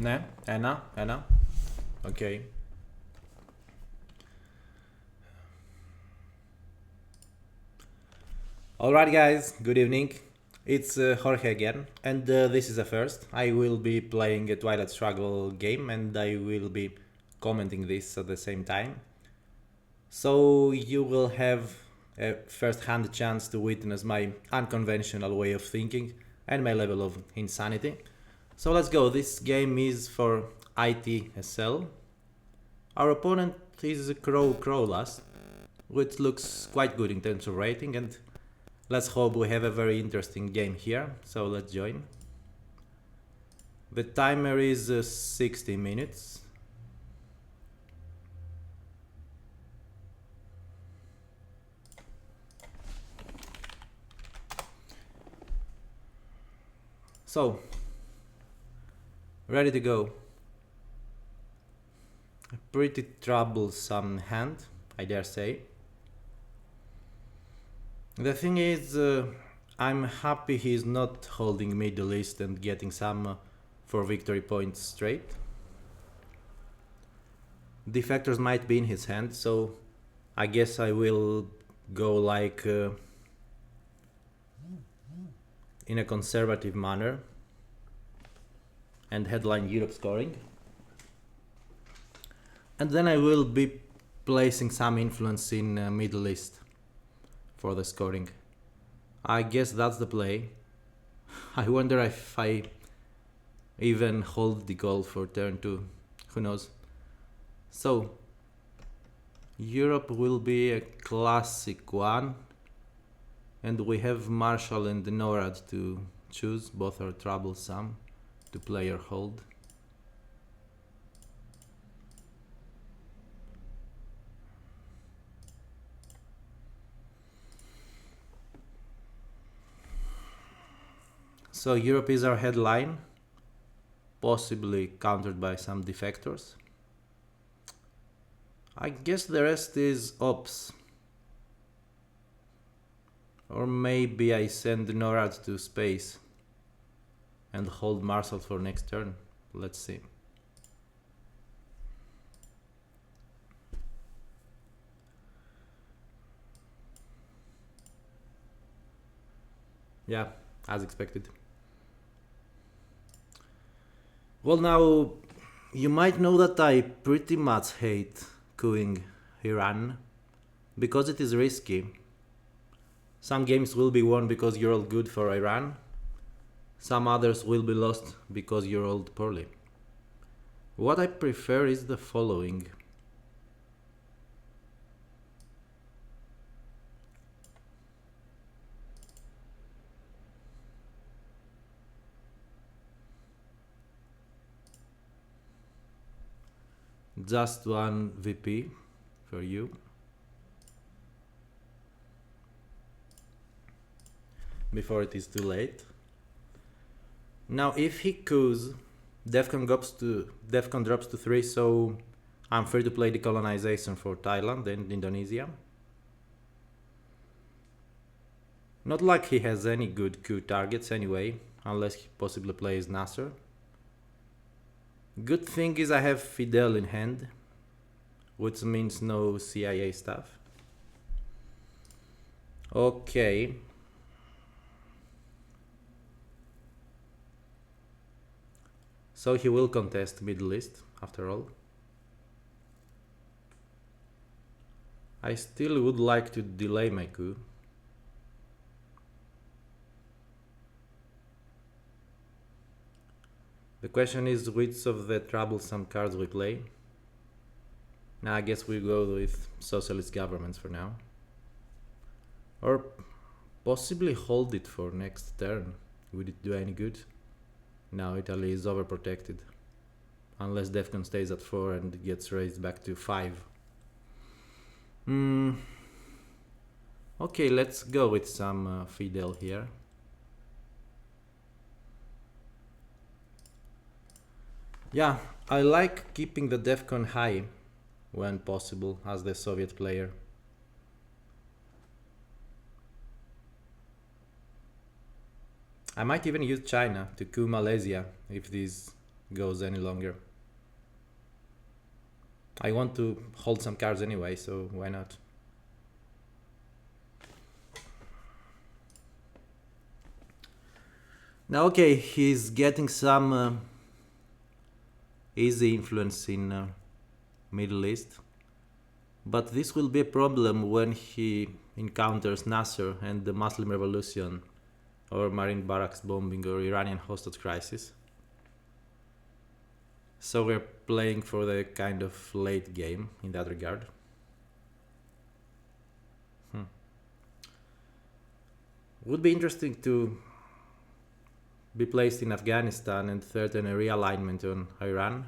Ne? Anna? Anna? Okay. Alright guys, good evening. It's Jorge again, and this is a first. I will be playing a Twilight Struggle game and I will be commenting this at the same time. So you will have a first-hand chance to witness my unconventional way of thinking and my level of insanity. So let's go. This game is for ITSL. Our opponent is Crowlas, which looks quite good in terms of rating, and let's hope we have a very interesting game here. So let's join. The timer is 60 minutes. So, ready to go. A pretty troublesome hand, I dare say. The thing is, I'm happy he's not holding Middle East and getting some for victory points straight. Defectors might be in his hand, so I guess I will go like in a conservative manner and headline Europe scoring. And then I will be placing some influence in Middle East for the scoring. I guess that's the play. I wonder if I even hold the goal for turn 2. Who knows? So, Europe will be a classic one. And we have Marshall and NORAD to choose. Both are troublesome to play or hold. So Europe is our headline, possibly countered by some defectors. I guess the rest is ops. Or maybe I send NORAD to space and hold Marshall for next turn. Let's see. Yeah, as expected. Well, now, you might know that I pretty much hate cooing Iran because it is risky. Some games will be won because you rolled good for Iran. Some others will be lost because you rolled poorly. What I prefer is the following. Just one VP for you. Before it is too late. Now if he coos, Defcon drops to 3, so I'm free to play decolonization for Thailand and Indonesia. Not like he has any good coup targets anyway, unless he possibly plays Nasser. Good thing is I have Fidel in hand, which means no CIA stuff. Okay. So he will contest Middle East, after all. I still would like to delay my coup. The question is which of the troublesome cards we play. Now I guess we go with socialist governments for now. Or possibly hold it for next turn. Would it do any good? Now Italy is overprotected. Unless Defcon stays at 4 and gets raised back to 5. Okay, let's go with some Fidel here. Yeah, I like keeping the Defcon high when possible as the Soviet player. I might even use China to coup Malaysia if this goes any longer. I want to hold some cards anyway, so why not? Now, okay, he's getting some easy influence in Middle East, but this will be a problem when he encounters Nasser and the Muslim Revolution, or Marine barracks bombing, or Iranian hostage crisis. So we're playing for the kind of late game in that regard. Would be interesting to be placed in Afghanistan and threaten a realignment on Iran.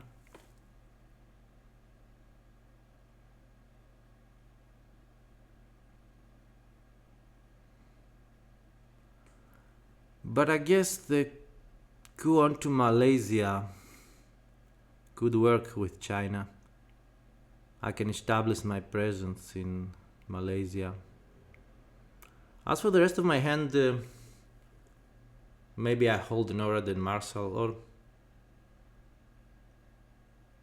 But I guess the coup onto Malaysia could work with China. I can establish my presence in Malaysia. As for the rest of my hand, maybe I hold NORAD and Marshall, or...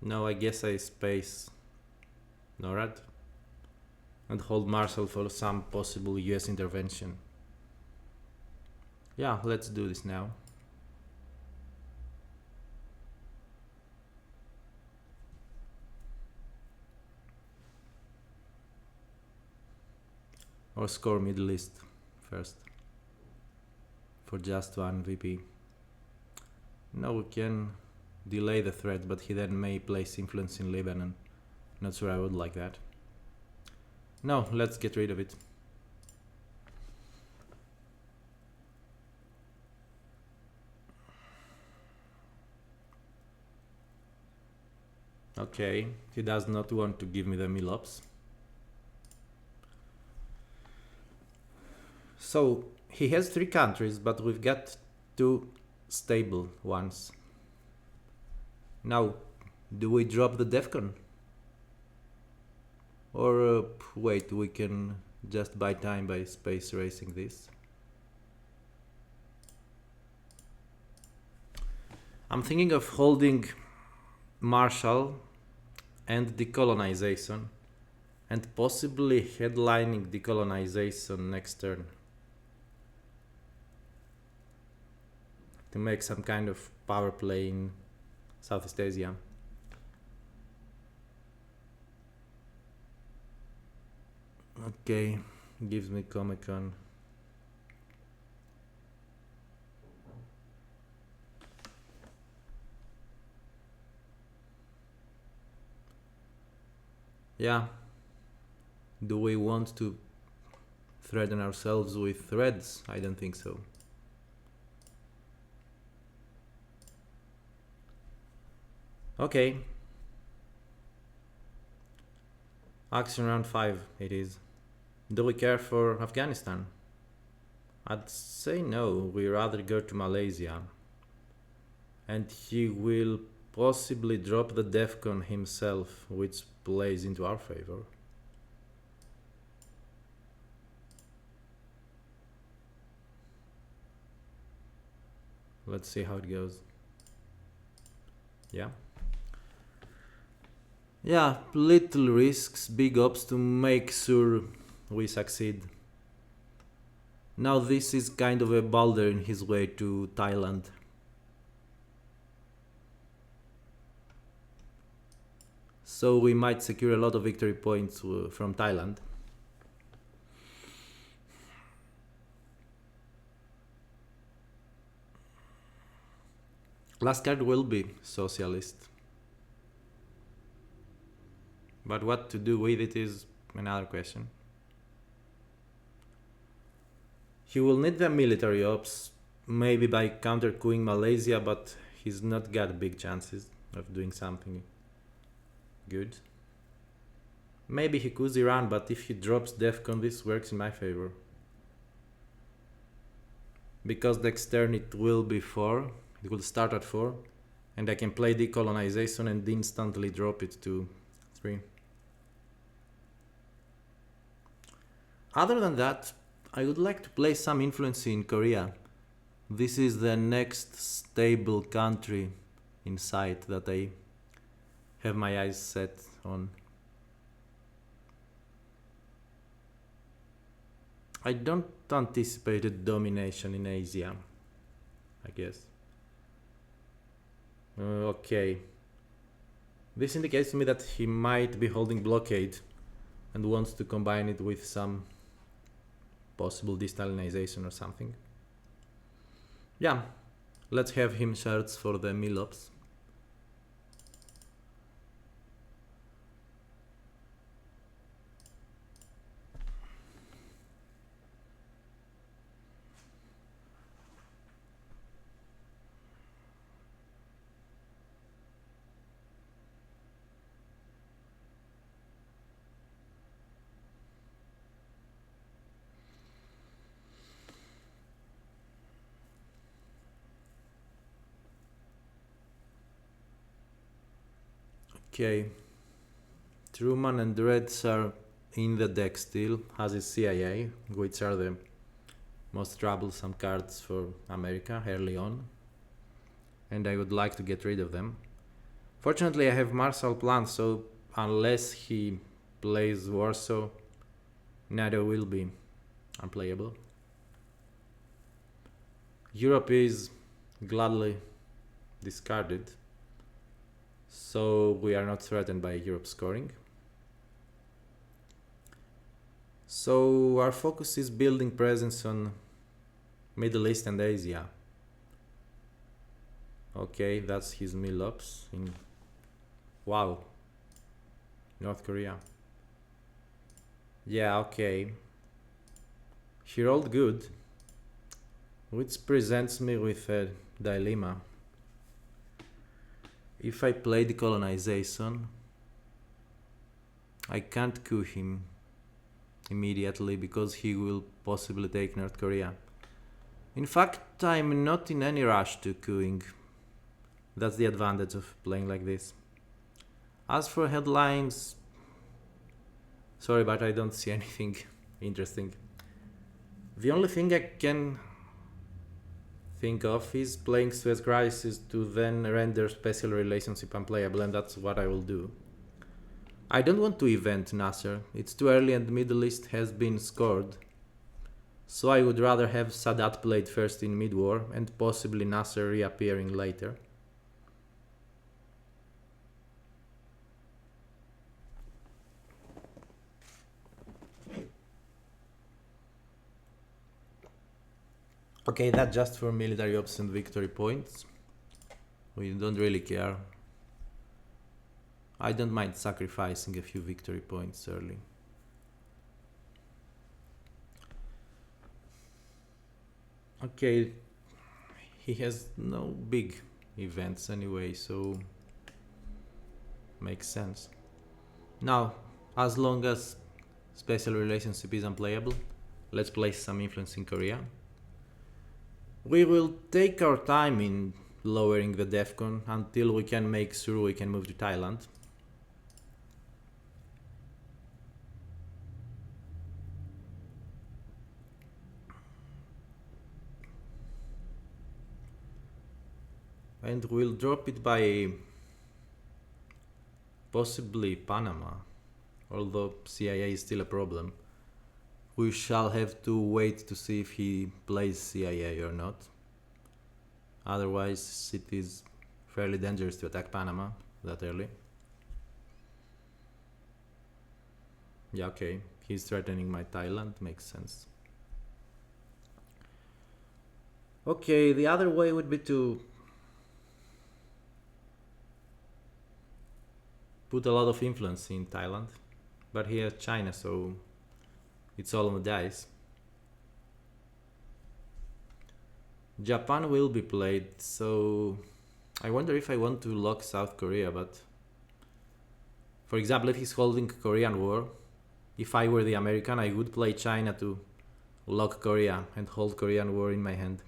No, I guess I space NORAD and hold Marshall for some possible US intervention. Yeah, let's do this now. Or score Middle East first for just one VP. No, we can delay the threat, but he then may place influence in Lebanon. Not sure I would like that. No, let's get rid of it. Okay, he does not want to give me the Milops. So he has 3 countries, but we've got 2 stable ones. Now, do we drop the DEFCON? Or wait, we can just buy time by space racing this. I'm thinking of holding Marshall and decolonization, and possibly headlining decolonization next turn, to make some kind of power play in Southeast Asia. Okay, gives me Comic-Con. Yeah. Do we want to threaten ourselves with threads? I don't think so. Okay. Action round 5 it is. Do we care for Afghanistan? I'd say no, we rather go to Malaysia. And he will possibly drop the DEFCON himself, which plays into our favor. Let's see how it goes. Yeah. Yeah, little risks, big ops to make sure we succeed. Now this is kind of a boulder in his way to Thailand. So we might secure a lot of victory points from Thailand. Last card will be socialist. But what to do with it is another question. He will need the military ops, maybe by counter-coupping Malaysia, but he's not got big chances of doing something good. Maybe he coups Iran, but if he drops DEFCON, this works in my favor. Because next turn it will be 4, it will start at 4, and I can play decolonization and instantly drop it to 3. Other than that, I would like to play some influence in Korea. This is the next stable country in sight that I have my eyes set on. I don't anticipate a domination in Asia, I guess. Okay. This indicates to me that he might be holding blockade and wants to combine it with some possible de-Stalinization or something. Yeah, let's have him search for the Milops. Okay, Truman and Reds are in the deck still, as is CIA, which are the most troublesome cards for America early on, and I would like to get rid of them. Fortunately, I have Marshall Plan, so unless he plays Warsaw, NATO will be unplayable. Europe is gladly discarded, so we are not threatened by Europe scoring. So our focus is building presence on Middle East and Asia. Okay, that's his Milops in, wow, North Korea. Yeah, okay. He rolled good, which presents me with a dilemma. If I play decolonization, I can't coup him immediately because he will possibly take North Korea. In fact, I'm not in any rush to cooing. That's the advantage of playing like this. As for headlines, sorry, but I don't see anything interesting. The only thing I can think of is playing Suez Crisis to then render special relationship unplayable, and that's what I will do. I don't want to event Nasser, it's too early and the Middle East has been scored. So I would rather have Sadat played first in mid-war and possibly Nasser reappearing later. Okay, that's just for military ops and victory points. We don't really care. I don't mind sacrificing a few victory points early. Okay, he has no big events anyway, so makes sense. Now, as long as special relationship is unplayable, let's place some influence in Korea. We will take our time in lowering the DEFCON until we can make sure we can move to Thailand. And we'll drop it by possibly Panama, although CIA is still a problem. We shall have to wait to see if he plays CIA or not. Otherwise, it is fairly dangerous to attack Panama that early. Yeah, okay, he's threatening my Thailand, makes sense. Okay, the other way would be to put a lot of influence in Thailand, but he has China, so it's all on the dice. Japan will be played, so I wonder if I want to lock South Korea, but for example, if he's holding Korean War, if I were the American, I would play China to lock Korea and hold Korean War in my hand.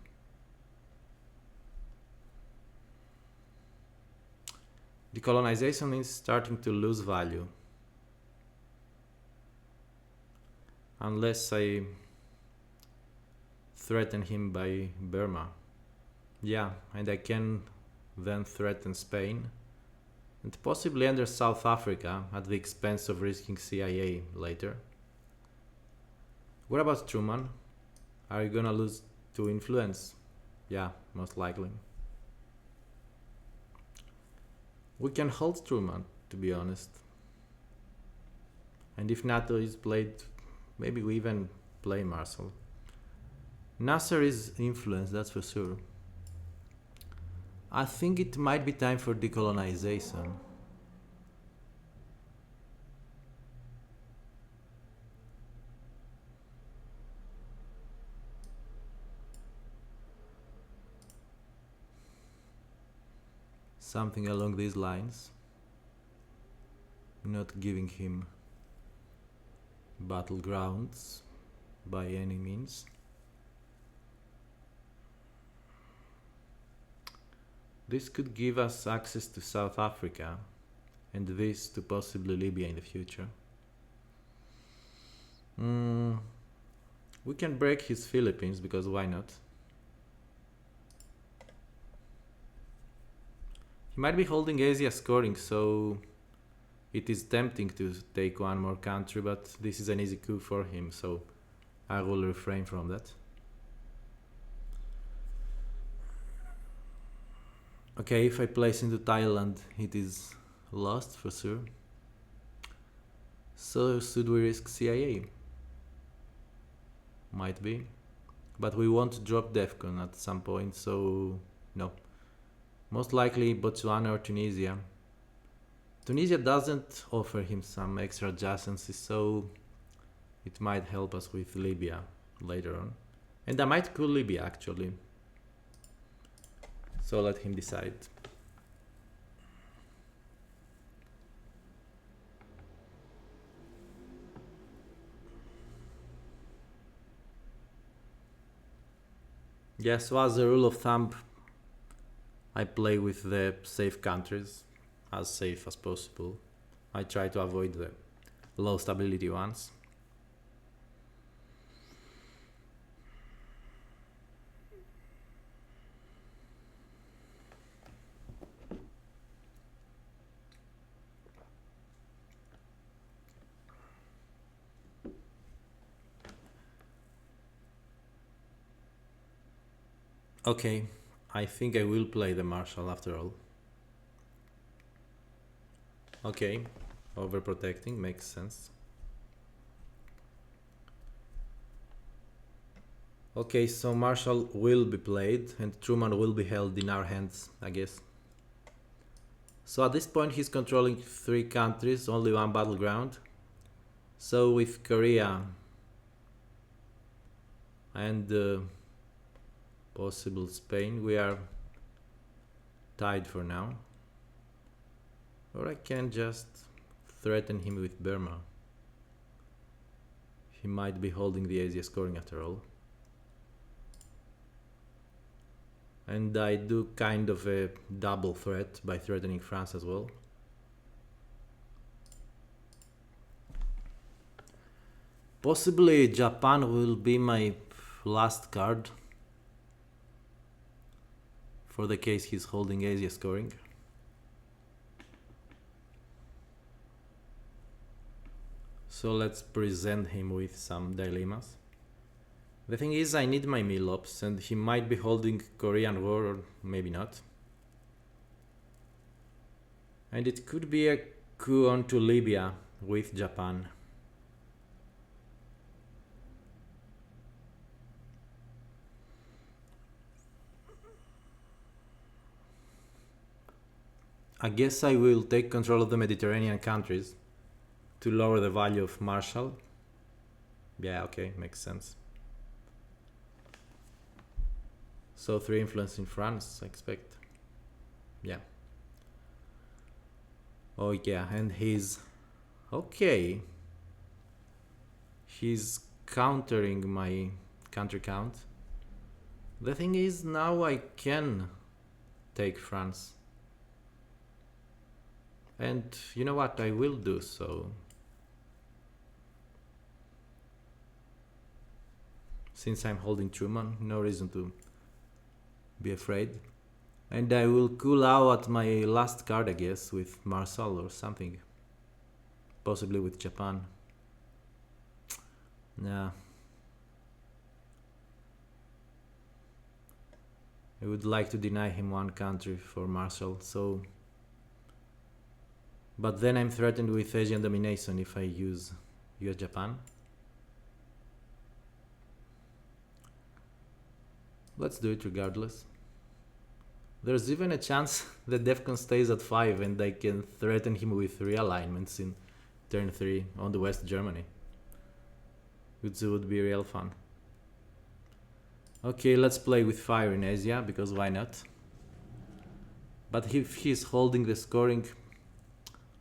Decolonization is starting to lose value. Unless I threaten him by Burma. Yeah, and I can then threaten Spain, and possibly enter South Africa at the expense of risking CIA later. What about Truman? Are you gonna lose to influence? Yeah, most likely. We can hold Truman, to be honest. And if NATO is played, maybe we even play Marshall. Nasser is influence, that's for sure. I think it might be time for decolonization. Something along these lines. Not giving him battlegrounds by any means. This could give us access to South Africa, and this to possibly Libya in the future. We can break his Philippines, because why not? He might be holding Asia scoring, so it is tempting to take one more country, but this is an easy coup for him, so I will refrain from that. Okay, if I place into Thailand, it is lost for sure. So should we risk CIA? Might be. But we won't drop DEFCON at some point, so no. Most likely Botswana or Tunisia. Tunisia doesn't offer him some extra adjacencies, so it might help us with Libya later on. And I might coup Libya actually. So let him decide. Yes, so as a rule of thumb, I play with the safe countries, as safe as possible. I try to avoid the low stability ones. Okay, I think I will play the Marshal after all. Okay, overprotecting makes sense. Okay, so Marshal will be played and Truman will be held in our hands, I guess. So at this point he's controlling 3 countries, only 1 battleground. So with Korea and possible Spain, we are tied for now. Or I can just threaten him with Burma. He might be holding the Asia scoring after all. And I do kind of a double threat by threatening France as well. Possibly Japan will be my last card for the case he's holding Asia scoring. So let's present him with some dilemmas. The thing is, I need my Milops, and he might be holding Korean War or maybe not. And it could be a coup onto Libya with Japan. I guess I will take control of the Mediterranean countries to lower the value of Marshall. Yeah, okay, makes sense. So 3 influence in France, I expect. Yeah. Oh yeah, and he's... Okay. He's countering my country count. The thing is, now I can take France. And you know what, I will do so. Since I'm holding Truman, no reason to be afraid. And I will cool out my last card, I guess, with Marshall or something. Possibly with Japan. Nah. I would like to deny him one country for Marshall, so... But then I'm threatened with Asian domination if I use US-Japan. Let's do it regardless. There's even a chance that Defcon stays at 5 and I can threaten him with realignments in turn 3 on the West Germany. Which would be real fun. Okay, let's play with fire in Asia, because why not? But if he's holding the scoring,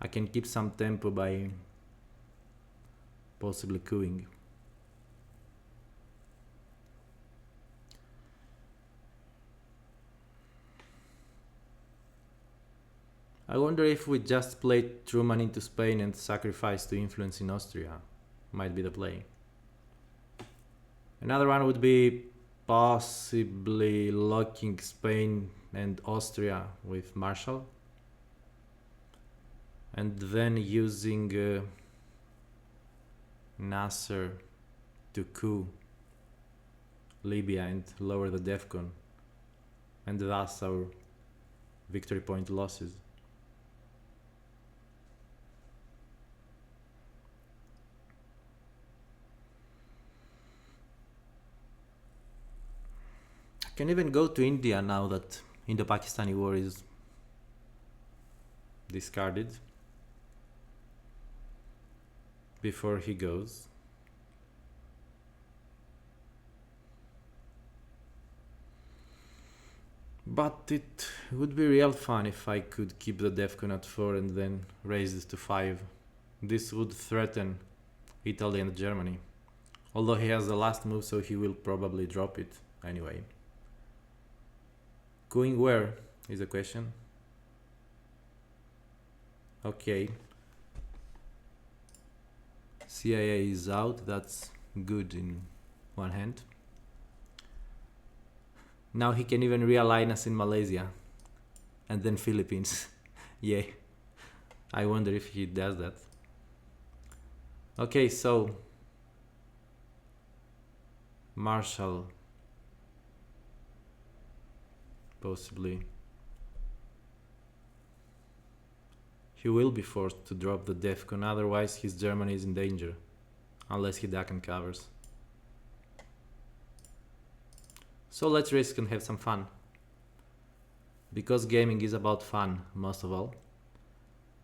I can keep some tempo by possibly cooing. I wonder if we just play Truman into Spain and sacrifice to influence in Austria. Might be the play. Another one would be possibly locking Spain and Austria with Marshall. And then using Nasser to coup Libya and lower the Defcon. And thus our victory point losses. I can even go to India now that Indo-Pakistani war is discarded before he goes. But it would be real fun if I could keep the Defcon at 4 and then raise it to 5. This would threaten Italy and Germany. Although he has the last move, so he will probably drop it anyway. Going where is the question. Okay. CIA is out, that's good in one hand. Now he can even realign us in Malaysia and then Philippines. Yay. I wonder if he does that. Okay, so Marshall possibly. He will be forced to drop the Defcon, otherwise his Germany is in danger, unless he duck and covers. So let's risk and have some fun. Because gaming is about fun, most of all.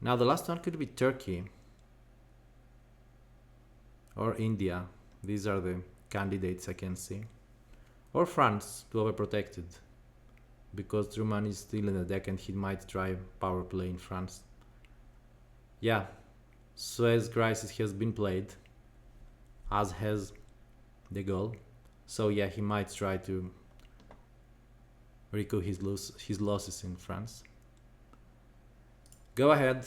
Now the last one could be Turkey. Or India. These are the candidates I can see. Or France, to overprotected. Because Truman is still in the deck and he might try power play in France. Yeah, Suez Crisis has been played, as has De Gaulle. So yeah, he might try to recoup his losses in France. Go ahead.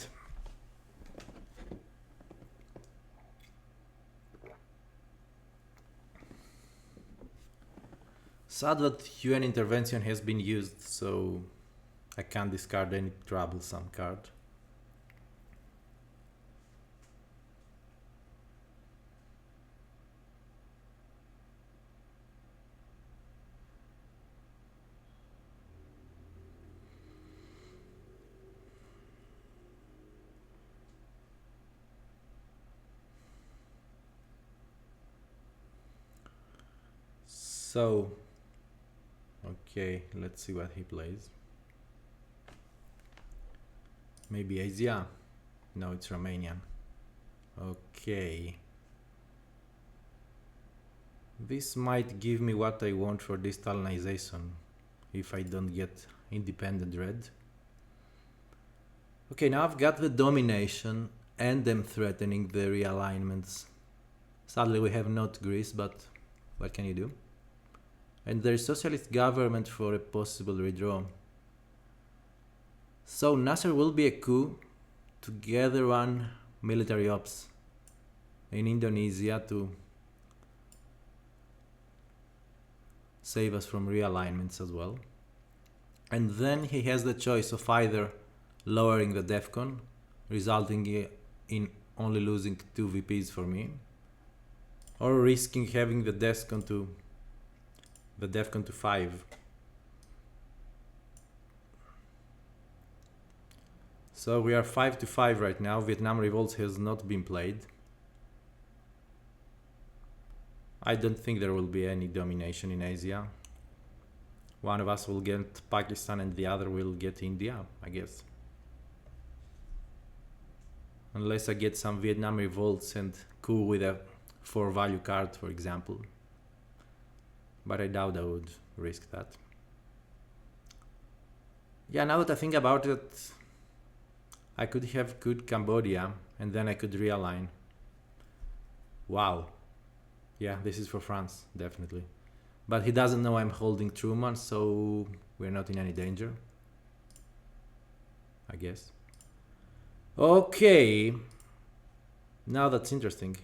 Sad that UN intervention has been used, so I can't discard any troublesome card. So, okay, let's see what he plays. Maybe Asia? No, it's Romanian. Okay. This might give me what I want for de-Stalinization, if I don't get independent red. Okay, now I've got the domination and them threatening the realignments. Sadly we have not Greece, but what can you do? And there is socialist government for a possible redraw. So Nasser will be a coup to gather one military ops in Indonesia to save us from realignments as well. And then he has the choice of either lowering the defcon, resulting in only losing 2 VPs for me, or risking having the defcon to 5. So we are 5-5 right now. Vietnam Revolt has not been played. I don't think there will be any domination in Asia. One of us will get Pakistan and the other will get India, I guess. Unless I get some Vietnam Revolts and coup with a 4 value card, for example. But I doubt I would risk that. Yeah, now that I think about it, I could have good Cambodia and then I could realign. Wow. Yeah, this is for France, definitely. But he doesn't know I'm holding Truman, so we're not in any danger, I guess. Okay. Now that's interesting.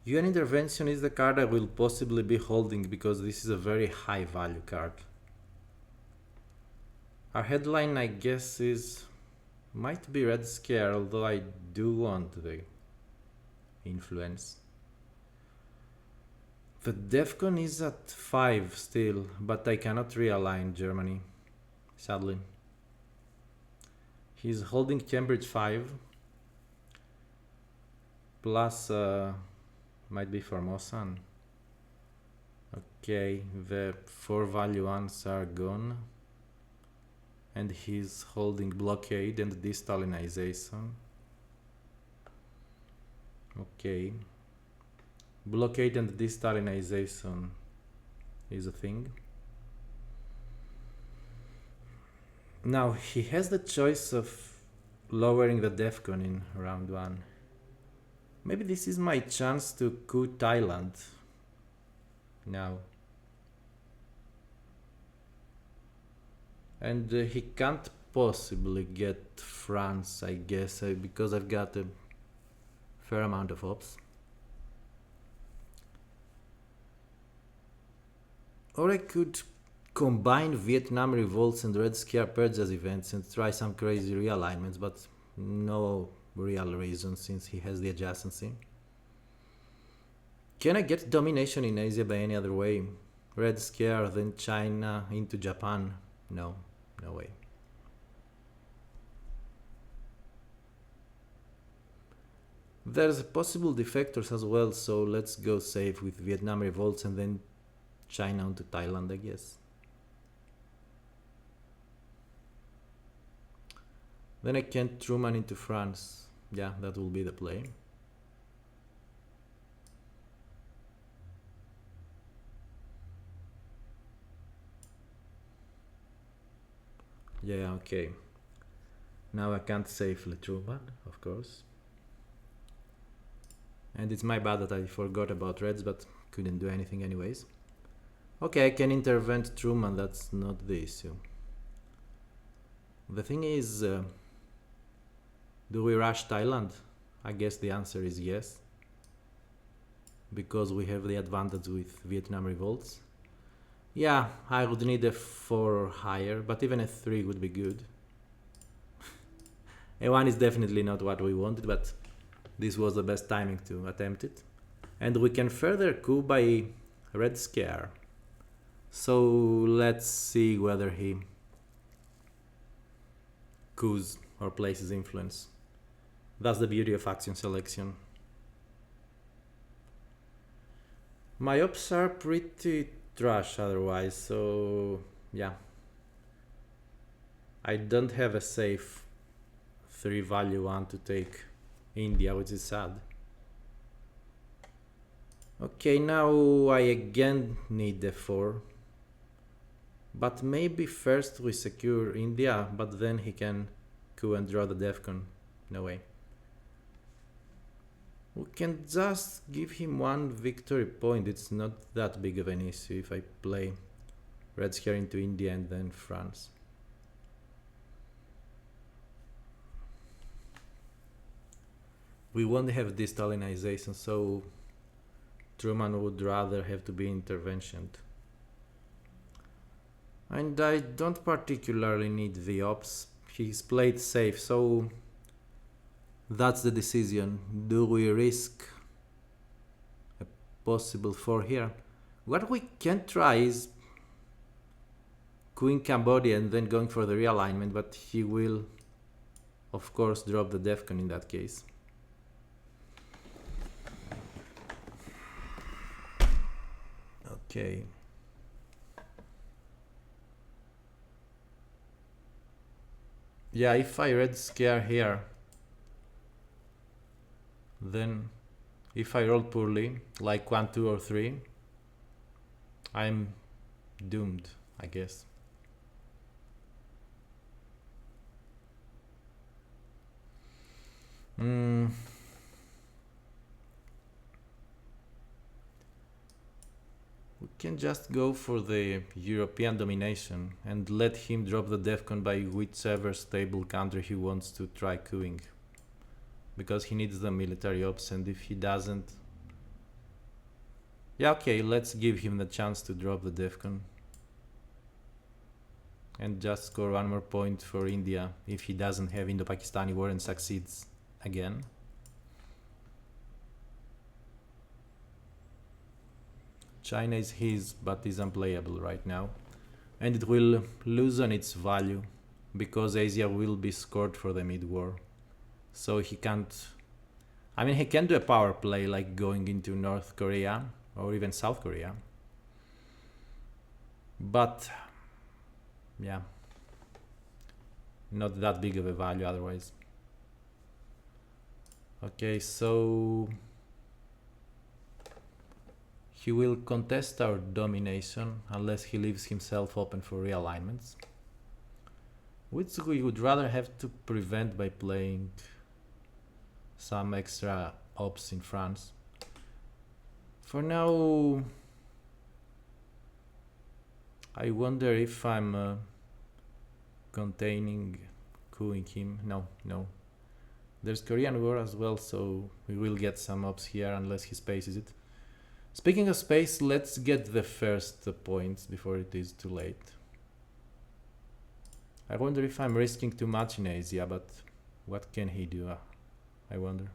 UN Intervention is the card I will possibly be holding because this is a very high value card. Our headline, I guess, might be Red Scare, although I do want the influence. The DEFCON is at 5 still, but I cannot realign Germany, sadly. He's holding Cambridge 5, plus might be Formosan. Okay, the 4 value ones are gone. And he's holding blockade and de-Stalinization. Okay. Blockade and de-Stalinization is a thing. Now he has the choice of lowering the DEFCON in round 1. Maybe this is my chance to coup Thailand now. And he can't possibly get France, I guess, because I've got a fair amount of ops. Or I could combine Vietnam Revolts and Red Scare Purge as events and try some crazy realignments, but no real reason since he has the adjacency. Can I get domination in Asia by any other way? Red Scare, then China into Japan? No, no way. There's possible defectors as well, so let's go safe with Vietnam Revolts and then China onto Thailand, I guess. Then I can Truman into France. Yeah, that will be the play. Yeah, okay. Now I can't safely Truman, of course. And it's my bad that I forgot about Reds, but couldn't do anything anyways. Okay, I can intervene Truman, that's not the issue. The thing is, do we rush Thailand? I guess the answer is yes. Because we have the advantage with Vietnam Revolts. Yeah, I would need a 4 or higher, but even a 3 would be good. A 1 is definitely not what we wanted, but this was the best timing to attempt it. And we can further coup by Red Scare. So let's see whether he coups or places influence. That's the beauty of action selection. My ops are pretty trash otherwise, so yeah. I don't have a safe 3 value one to take India, which is sad. Okay, now I again need the 4. But maybe first we secure India, but then he can coup and draw the DEFCON. No way. We can just give him 1 victory point. It's not that big of an issue if I play Red Scare into India and then France. we won't have de-Stalinization, so Truman would rather have to be interventioned. And I don't particularly need the ops. He's played safe, so that's the decision. Do we risk a possible 4 here? What we can try is Queen Cambodia and then going for the realignment, but he will of course drop the Defcon in that case. Okay. Yeah, if I read scare here, then if I roll poorly, like 1, 2 or 3, I'm doomed, I guess. We can just go for the European domination and let him drop the Defcon by whichever stable country he wants to try coupping. Because he needs the military ops, and if he doesn't... Yeah, okay, let's give him the chance to drop the Defcon. And just score 1 more point for India if he doesn't have Indo-Pakistani war and succeeds again. China is his, but is unplayable right now. And it will lose on its value, because Asia will be scored for the mid-war. So he can't... I mean, he can do a power play, like going into North Korea, or even South Korea. But, yeah, not that big of a value otherwise. Okay, so... he will contest our domination unless he leaves himself open for realignments, which we would rather have to prevent by playing some extra ops in France. For now, I wonder if I'm containing, cooing him. No. There's Korean War as well, so we will get some ops here unless he spaces it. Speaking of space, let's get the first points before it is too late. I wonder if I'm risking too much in Asia, but what can he do? I wonder.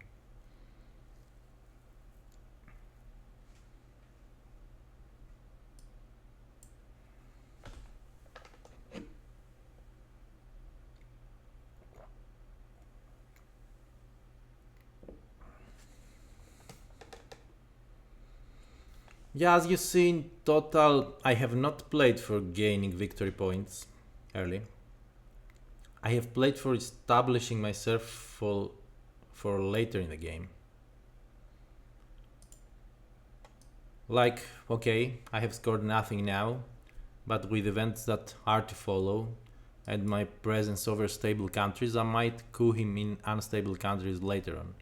Yeah, as you see, in total, I have not played for gaining victory points early. I have played for establishing myself for later in the game. Like, okay, I have scored nothing now, but with events that are to follow and my presence over stable countries, I might coup him in unstable countries later on.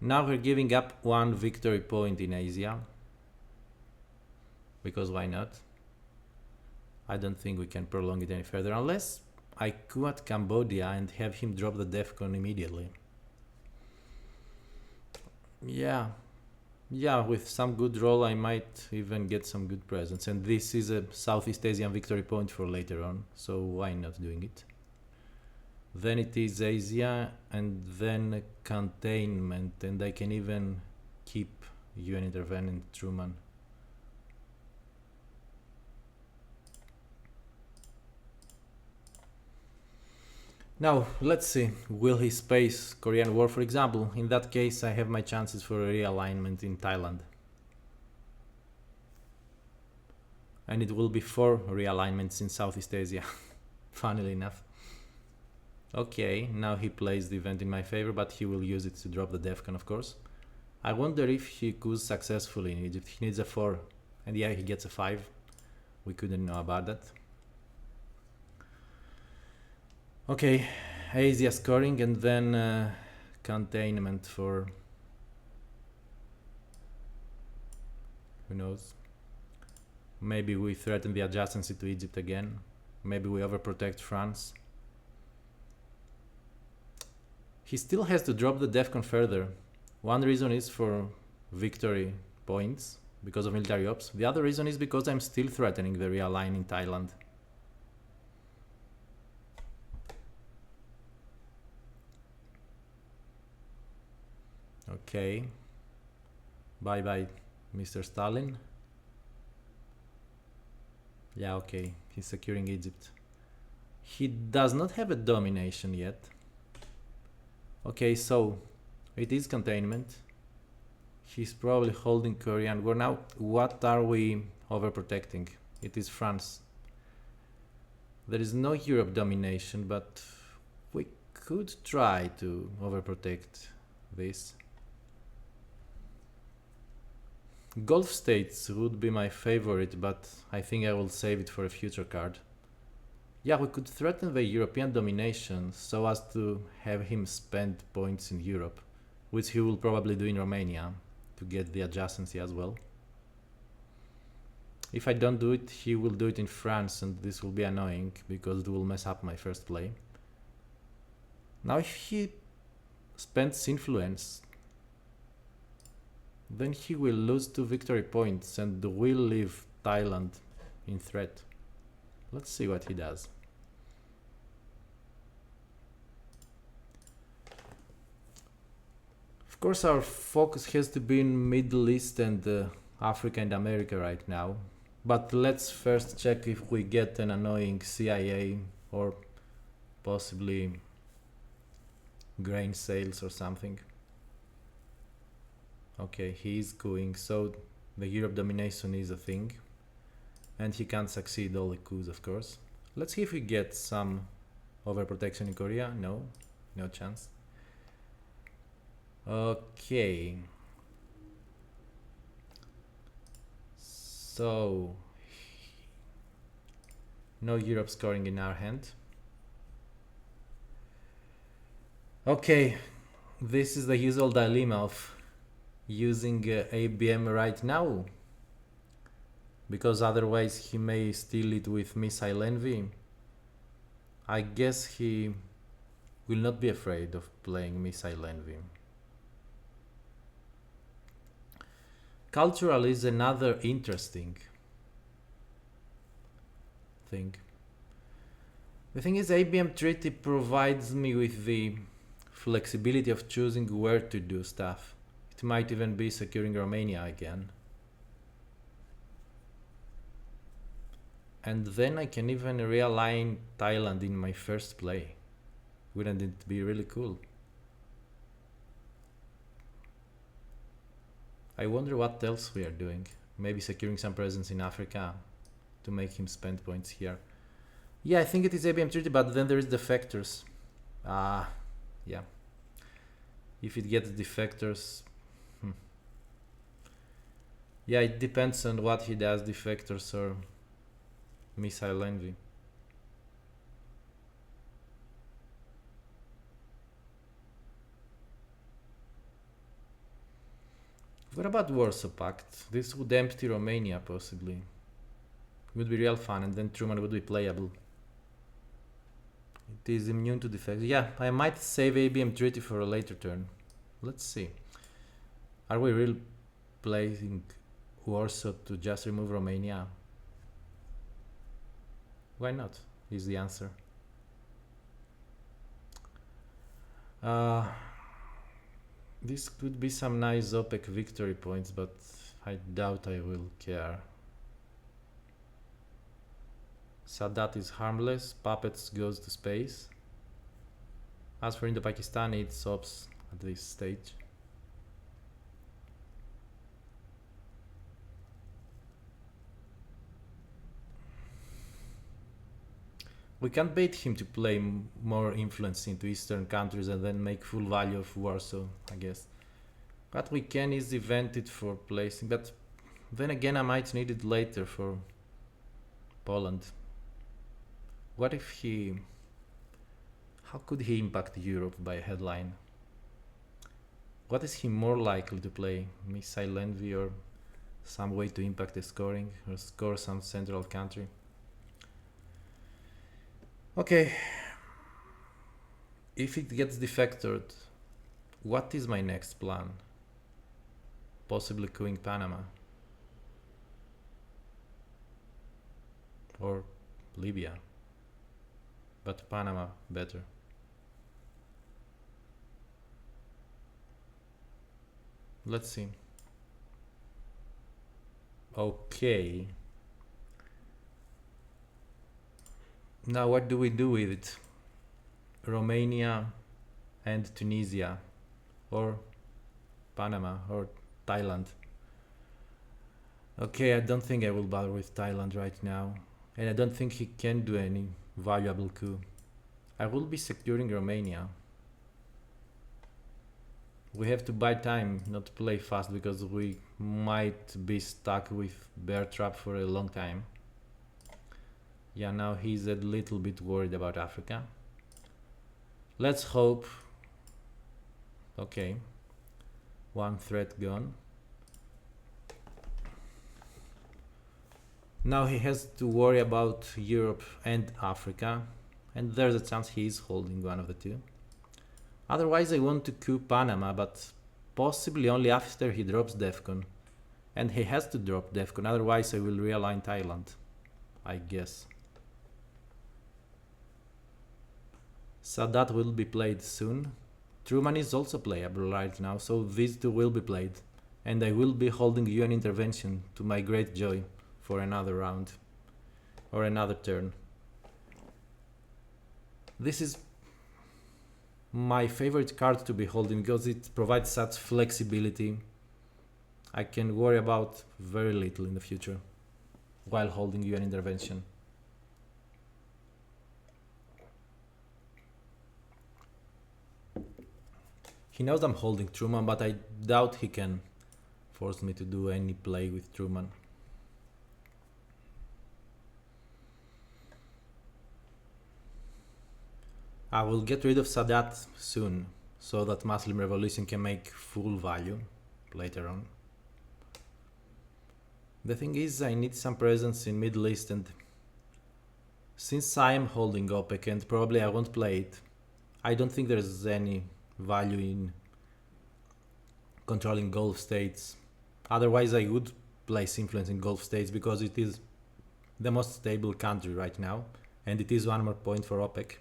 Now we're giving up 1 victory point in Asia. Because why not? I don't think we can prolong it any further unless I coup at Cambodia and have him drop the Defcon immediately. Yeah, with some good roll I might even get some good presents, and this is a Southeast Asian victory point for later on, so why not doing it? Then it is Asia and then containment, and I can even keep UN intervening Truman. Now, let's see, will he space Korean War, for example? In that case, I have my chances for a realignment in Thailand. And it will be 4 realignments in Southeast Asia, funnily enough. Okay, now he plays the event in my favor, but he will use it to drop the Defcon, of course. I wonder if he coups successfully in Egypt. He needs a 4, and yeah, he gets a 5. We couldn't know about that. Okay, Asia scoring and then containment for... who knows? Maybe we threaten the adjacency to Egypt again. Maybe we overprotect France. He still has to drop the Defcon further. One reason is for victory points because of military ops. The other reason is because I'm still threatening the realign in Thailand. Okay. Bye bye, Mr. Stalin. Yeah, okay. He's securing Egypt. He does not have a domination yet. Okay, so it is containment. He's probably holding Korea, and we're now. What are we overprotecting? It is France. There is no Europe domination, but we could try to overprotect this. Gulf states would be my favorite, but I think I will save it for a future card. Yeah, we could threaten the European domination so as to have him spend points in Europe, which he will probably do in Romania to get the adjacency as well. If I don't do it, he will do it in France, and this will be annoying because it will mess up my first play. Now if he spends influence, then he will lose 2 victory points and will leave Thailand in threat. Let's see what he does. Of course, our focus has to be in Middle East and Africa and America right now. But let's first check if we get an annoying CIA or possibly grain sales or something. Okay, he is going, so the Europe domination is a thing. And he can't succeed all the coups, of course. Let's see if we get some overprotection in Korea. No, no chance. Okay. So, no Europe scoring in our hand. Okay, this is the usual dilemma of using ABM right now, because otherwise he may steal it with missile envy. I guess he will not be afraid of playing missile envy. Cultural is another interesting thing. The thing is, ABM treaty provides me with the flexibility of choosing where to do stuff. It might even be securing Romania again. And then I can even realign Thailand in my first play. Wouldn't it be really cool? I wonder what else we are doing. Maybe securing some presence in Africa to make him spend points here. Yeah, I think it is ABM treaty, but then there is defectors. Yeah. If it gets defectors... Yeah, it depends on what he does, defectors or missile envy. What about Warsaw Pact? This would empty Romania, possibly. It would be real fun, and then Truman would be playable. It is immune to defects. Yeah, I might save ABM treaty for a later turn. Let's see. Are we really playing Warsaw to just remove Romania? Why not, is the answer. This could be some nice OPEC victory points, but I doubt I will care. Sadat is harmless, Puppets goes to space. As for Indo-Pakistani, it stops at this stage. We can't bait him to play more influence into eastern countries and then make full value of Warsaw, I guess. What we can is event it for placing, but then again I might need it later for Poland. What if he... How could he impact Europe by a headline? What is he more likely to play? Missile envy or some way to impact the scoring or score some central country? Okay, if it gets defectored, what is my next plan? possibly queuing Panama or Libya, but Panama better. Let's see. Okay. Now what do we do with it? Romania and Tunisia, or Panama, or Thailand. Okay, I don't think I will bother with Thailand right now, and I don't think he can do any valuable coup. I will be securing Romania. We have to buy time, not play fast, because we might be stuck with bear trap for a long time. Yeah, now he's a little bit worried about Africa. Let's hope. Okay, one threat gone. Now he has to worry about Europe and Africa, and there's a chance he is holding one of the two. Otherwise I want to coup Panama, but possibly only after he drops DEFCON. And he has to drop DEFCON, otherwise I will realign Thailand, I guess. Sadat will be played soon. Truman is also playable right now, so these two will be played. And I will be holding UN intervention to my great joy for another round. Or another turn. This is my favorite card to be holding because it provides such flexibility. I can worry about very little in the future while holding UN intervention. He knows I'm holding Truman, but I doubt he can force me to do any play with Truman. I will get rid of Sadat soon, so that Muslim Revolution can make full value later on. The thing is, I need some presence in Middle East, and since I am holding OPEC and probably I won't play it, I don't think there's any value in controlling Gulf states. Otherwise I would place influence in Gulf states because it is the most stable country right now, and it is one more point for OPEC.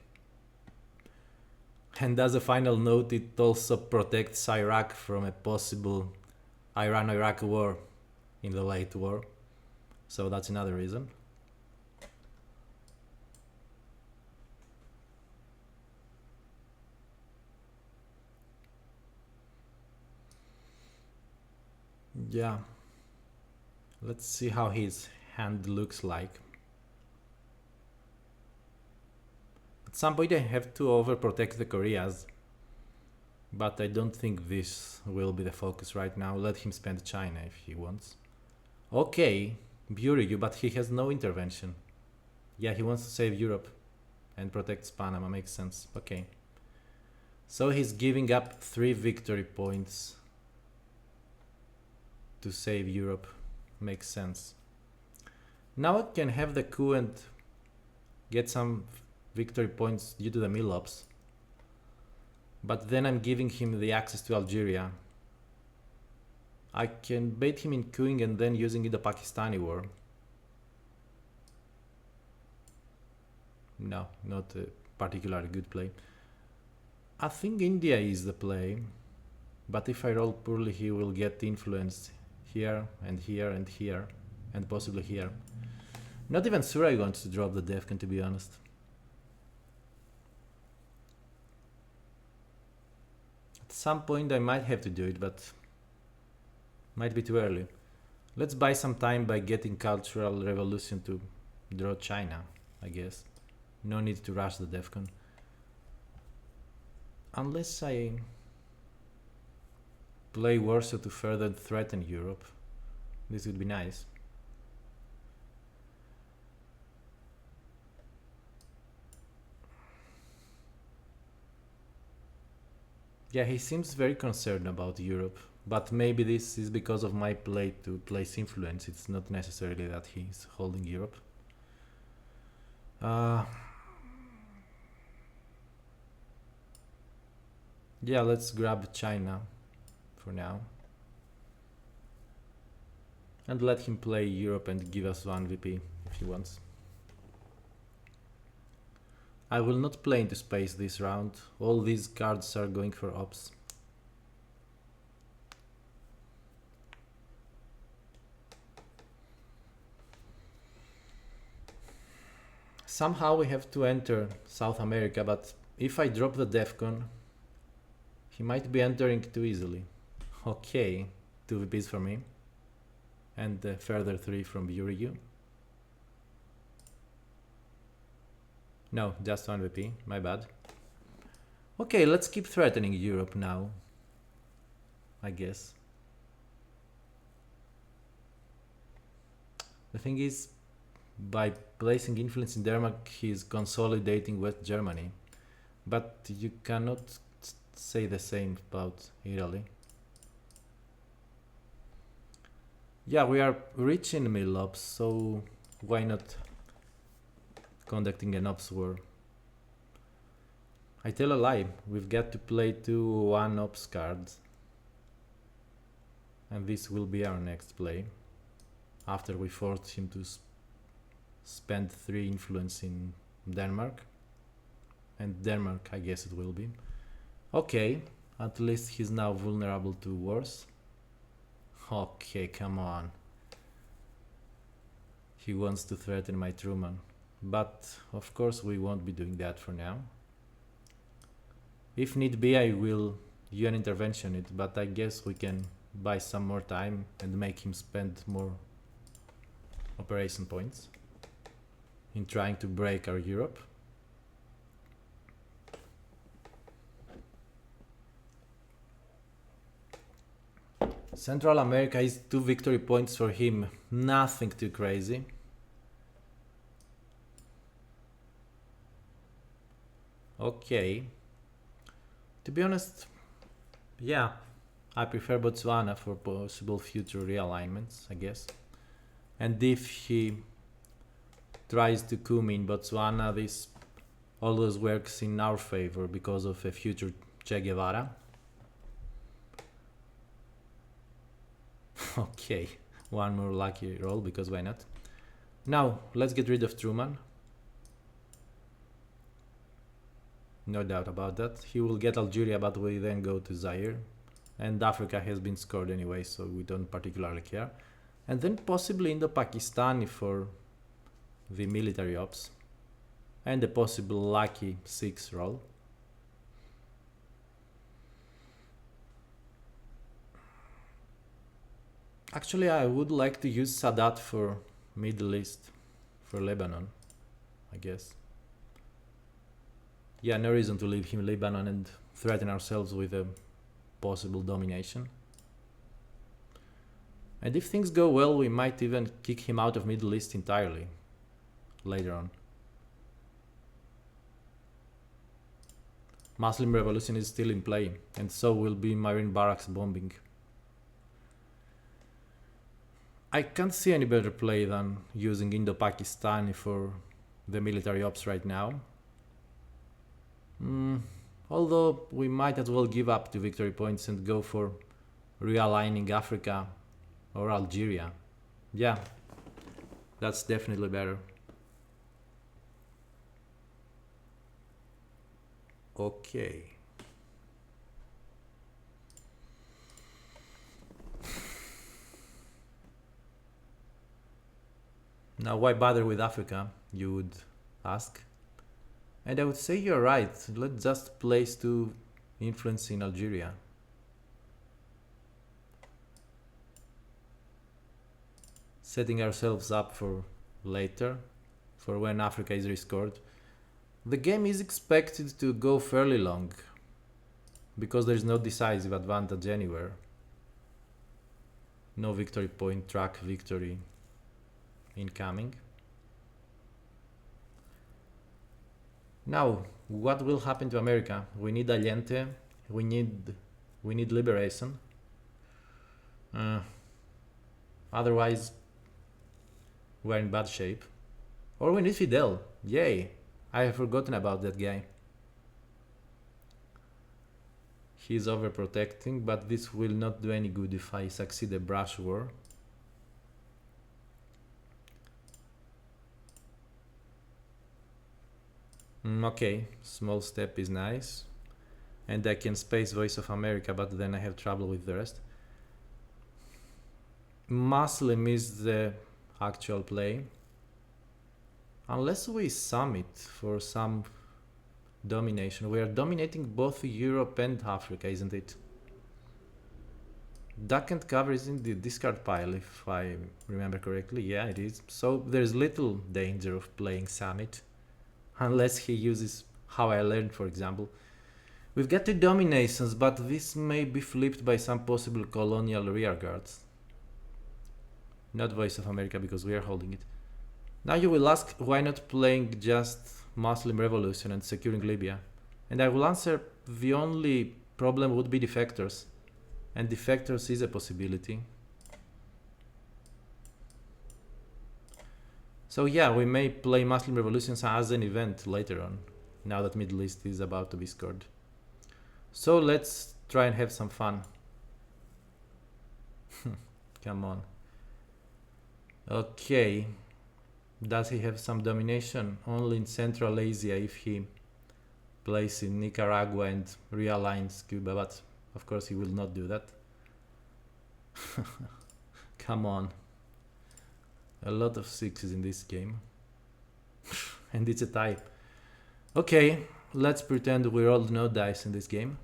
And as a final note, it also protects Iraq from a possible Iran-Iraq war in the late war. So that's another reason. Yeah. Let's see how his hand looks like. At some point I have to overprotect the Koreas, but I don't think this will be the focus right now. Let him spend China if he wants. Okay, Buryu, but he has no intervention. Yeah, he wants to save Europe and protects Panama, makes sense. Okay. So he's giving up 3 victory points to save Europe. Makes sense. Now I can have the coup and get some victory points due to the Milops. But then I'm giving him the access to Algeria. I can bait him in queuing and then using in the Pakistani war. No, not a particularly good play. I think India is the play, but if I roll poorly he will get influence here and here and here and possibly here. Not even sure I want to drop the Defcon, to be honest. At some point I might have to do it, but might be too early. Let's buy some time by getting Cultural Revolution to draw China, I guess. No need to rush the Defcon. Unless I play Warsaw to further threaten Europe. This would be nice. Yeah, he seems very concerned about Europe, but maybe this is because of my play to place influence. It's not necessarily that he's holding Europe. Yeah, let's grab China for now. And let him play Europe and give us one VP if he wants. I will not play into space this round. All these cards are going for ops. Somehow we have to enter South America, but if I drop the Defcon, he might be entering too easily. Okay, 2 VPs for me. And further 3 from Yuryu. No, just 1 VP, my bad. Okay, let's keep threatening Europe now, I guess. The thing is, by placing influence in Denmark, he's consolidating West Germany. But you cannot say the same about Italy. Yeah, we are rich in middle ops, so why not conducting an ops war? I tell a lie, we've got to play 2 1 ops cards. And this will be our next play. After we force him to spend 3 influence in Denmark. And Denmark, I guess it will be. Okay, at least he's now vulnerable to wars. Okay, come on. He wants to threaten my Truman. But of course we won't be doing that for now. If need be, I will UN intervention it, but I guess we can buy some more time and make him spend more operation points in trying to break our Europe. Central America is 2 victory points for him, nothing too crazy. Okay. To be honest, yeah, I prefer Botswana for possible future realignments, I guess. And if he tries to coup me in Botswana, this always works in our favor because of a future Che Guevara. Okay, one more lucky roll, because why not? Now, let's get rid of Truman. No doubt about that. He will get Algeria, but we then go to Zaire. And Africa has been scored anyway, so we don't particularly care. And then possibly Indo-Pakistan for the military ops. And a possible lucky 6 roll. Actually, I would like to use Sadat for Middle East, for Lebanon, I guess. Yeah, no reason to leave him Lebanon and threaten ourselves with a possible domination. And if things go well, we might even kick him out of Middle East entirely later on. Muslim revolution is still in play, and so will be Marine barracks bombing. I can't see any better play than using Indo-Pakistan for the military ops right now. Although we might as well give up 2 victory points and go for realigning Africa or Algeria. Yeah, that's definitely better. Okay. Now, why bother with Africa, you would ask? And I would say you're right. Let's just place 2 influence in Algeria. Setting ourselves up for later, for when Africa is rescored. The game is expected to go fairly long, because there's no decisive advantage anywhere. No victory point track victory incoming. Now, what will happen to America? We need Allende, we need liberation. Otherwise, we're in bad shape. Or we need Fidel. Yay! I have forgotten about that guy. He's overprotecting, but this will not do any good if I succeed a brush war. Okay, small step is nice. And I can space Voice of America, but then I have trouble with the rest. Muslim is the actual play. Unless we sum it for some domination. We are dominating both Europe and Africa, isn't it? Duck and cover is in the discard pile, if I remember correctly. Yeah, it is. So there's little danger of playing Summit. Unless he uses How I Learned, for example. We've got two dominations, but this may be flipped by some possible colonial rearguards. Not Voice of America, because we are holding it. Now you will ask, why not playing just Muslim Revolution and securing Libya? And I will answer, the only problem would be defectors. And defectors is a possibility. So yeah, we may play Muslim Revolutions as an event later on, now that Middle East is about to be scored. So let's try and have some fun. Come on. Okay. Does he have some domination? Only in Central Asia if he plays in Nicaragua and realigns Cuba, but of course he will not do that. Come on. A lot of sixes in this game. And it's a tie. Okay, let's pretend we rolled no dice in this game.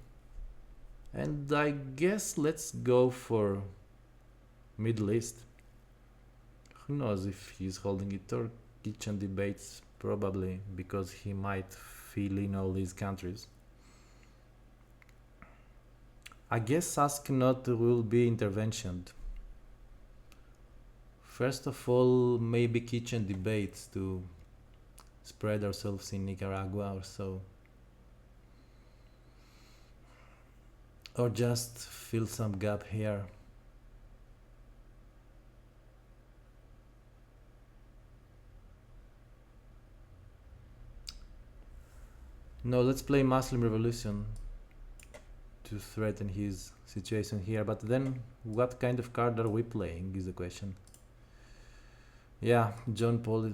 And I guess let's go for Middle East. Who knows if he's holding it, or kitchen debates, probably, because he might fill in all these countries. I guess ask not will be interventioned. First of all, maybe kitchen debates to spread ourselves in Nicaragua or so. Or just fill some gap here. No, let's play Muslim Revolution to threaten his situation here. But then, what kind of card are we playing is the question. Yeah, John Paul.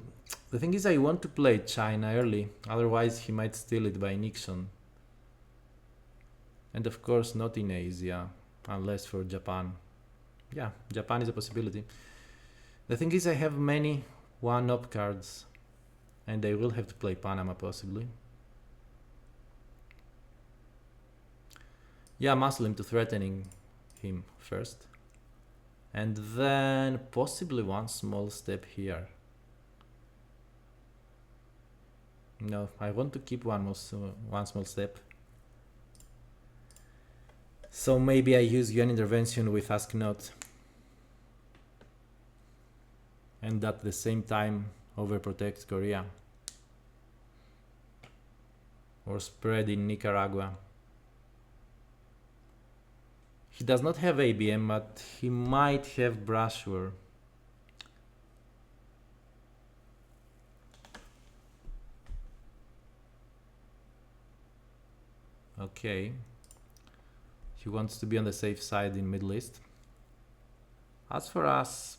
The thing is, I want to play China early. Otherwise, he might steal it by Nixon. And of course, not in Asia, unless for Japan. Yeah, Japan is a possibility. The thing is, I have many one-up cards. And I will have to play Panama, possibly. Yeah, Muslim to threatening him first. And then possibly one small step here. No, I want to keep one small step. So maybe I use yuan intervention with ask not. And at the same time overprotect Korea. Or spread in Nicaragua. He does not have ABM, but he might have Brushware. Okay. He wants to be on the safe side in Middle East. As for us,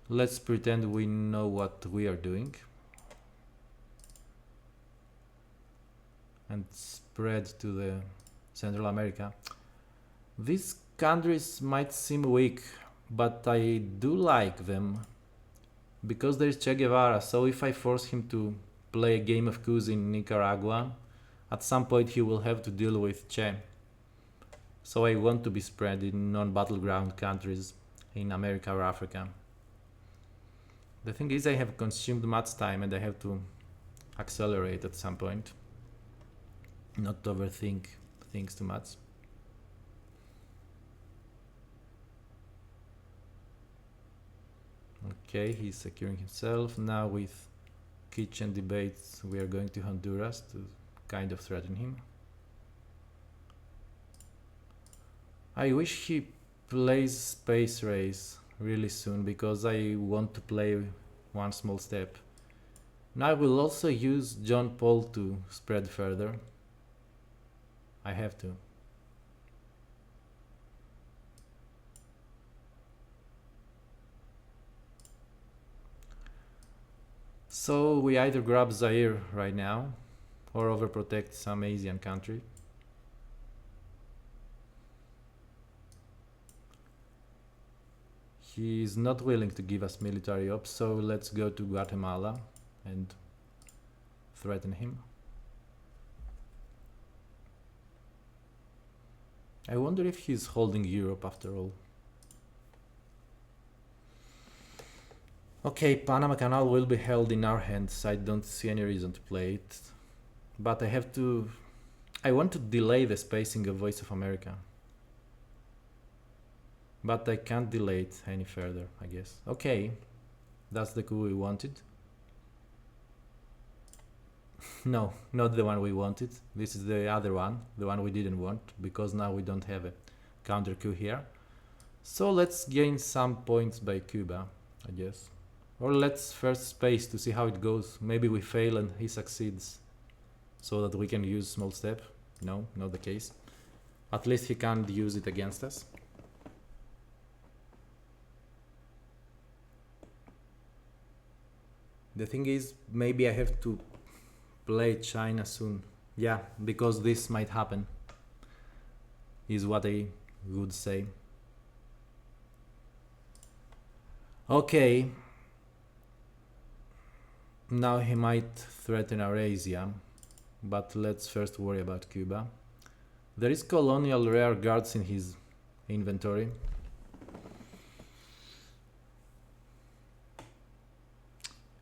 let's pretend we know what we are doing. And spread to the Central America. These countries might seem weak, but I do like them because there's Che Guevara. So if I force him to play a game of coups in Nicaragua, at some point he will have to deal with Che. So I want to be spread in non-battleground countries in America or Africa. The thing is, I have consumed much time and I have to accelerate at some point. Not overthink things too much. Okay, he's securing himself. Now with kitchen debates, we are going to Honduras to kind of threaten him. I wish he plays Space Race really soon, because I want to play one small step. Now I will also use John Paul to spread further. I have to. So we either grab Zaire right now or overprotect some Asian country. He is not willing to give us military ops, so let's go to Guatemala and threaten him. I wonder if he's holding Europe after all. Okay, Panama Canal will be held in our hands. I don't see any reason to play it. But I want to delay the spacing of Voice of America. But I can't delay it any further, I guess. Okay, that's the coup we wanted. No, not the one we wanted. This is the other one, the one we didn't want, because now we don't have a counter coup here. So let's gain some points by Cuba, I guess. Or let's first space to see how it goes. Maybe we fail and he succeeds, so that we can use small step. No, not the case. At least he can't use it against us. The thing is, maybe I have to play China soon. Yeah, because this might happen, is what I would say. Okay. Now he might threaten Eurasia, but let's first worry about Cuba. There is colonial rare guards in his inventory.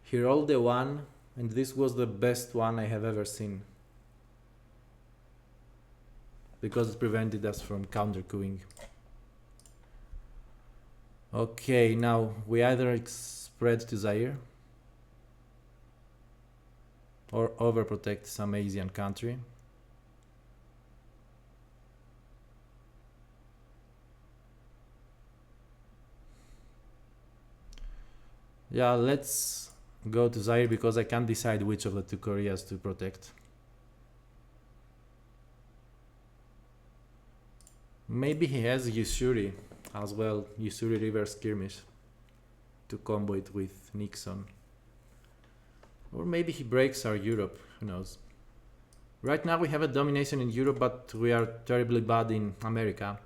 He rolled a 1, and this was the best one I have ever seen, because it prevented us from counter-coupping. Okay, now we either spread to Zaire or overprotect some Asian country. Yeah, let's go to Zaire because I can't decide which of the two Koreas to protect. Maybe he has Usuri as well, Usuri River Skirmish, to combo it with Nixon. Or maybe he breaks our Europe, who knows. Right now we have a domination in Europe, but we are terribly bad in America.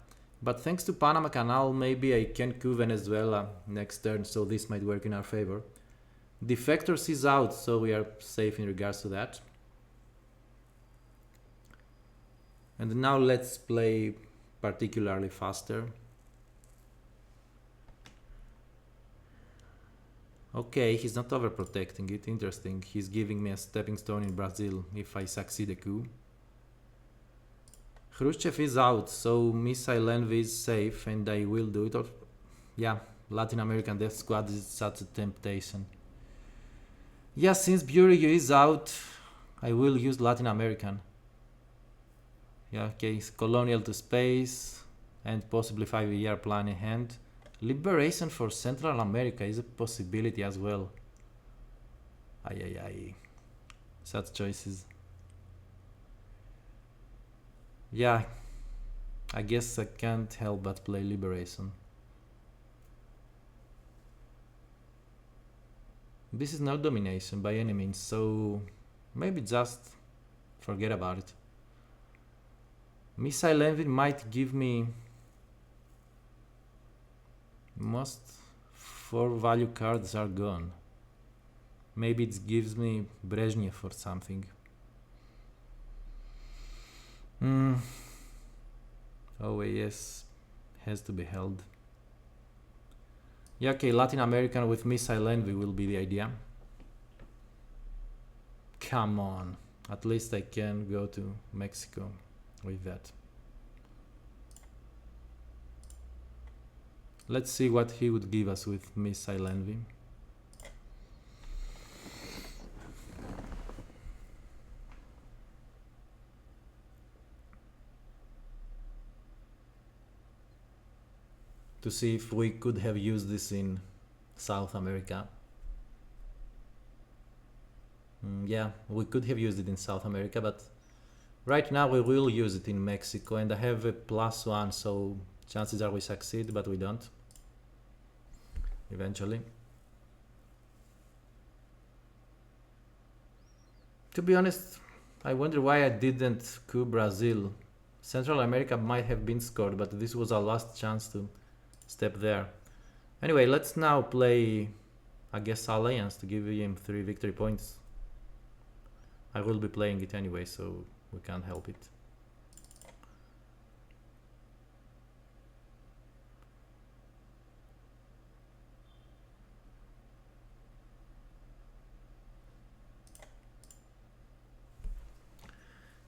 But thanks to Panama Canal, maybe I can coup Venezuela next turn, so this might work in our favor. Defectors is out, so we are safe in regards to that. And now let's play particularly faster. Okay, he's not overprotecting it, interesting. He's giving me a stepping stone in Brazil if I succeed a coup. Khrushchev is out, so missile envy is safe and I will do it. Or, yeah, Latin American Death Squad is such a temptation. Yeah, since Bureau is out, I will use Latin American. Yeah, okay, colonial to space and possibly 5-year plan in hand. Liberation for Central America is a possibility as well. Ay. Such choices. Yeah, I guess I can't help but play Liberation. This is not domination by any means, so maybe just forget about it. Missile envy might give me most 4 value cards are gone. Maybe it gives me Brezhnev or something. OAS has to be held. Yeah, okay, Latin American with missile envy will be the idea. Come on, at least I can go to Mexico with that. Let's see what he would give us with missile envy. To see if we could have used this in South America. Yeah, we could have used it in South America, but right now we will use it in Mexico, and I have a +1, so chances are we succeed, but we don't. Eventually. To be honest, I wonder why I didn't coup Brazil. Central America might have been scored, but this was our last chance to step there. Anyway, let's now play, I guess, Alliance to give him 3 victory points. I will be playing it anyway, so we can't help it.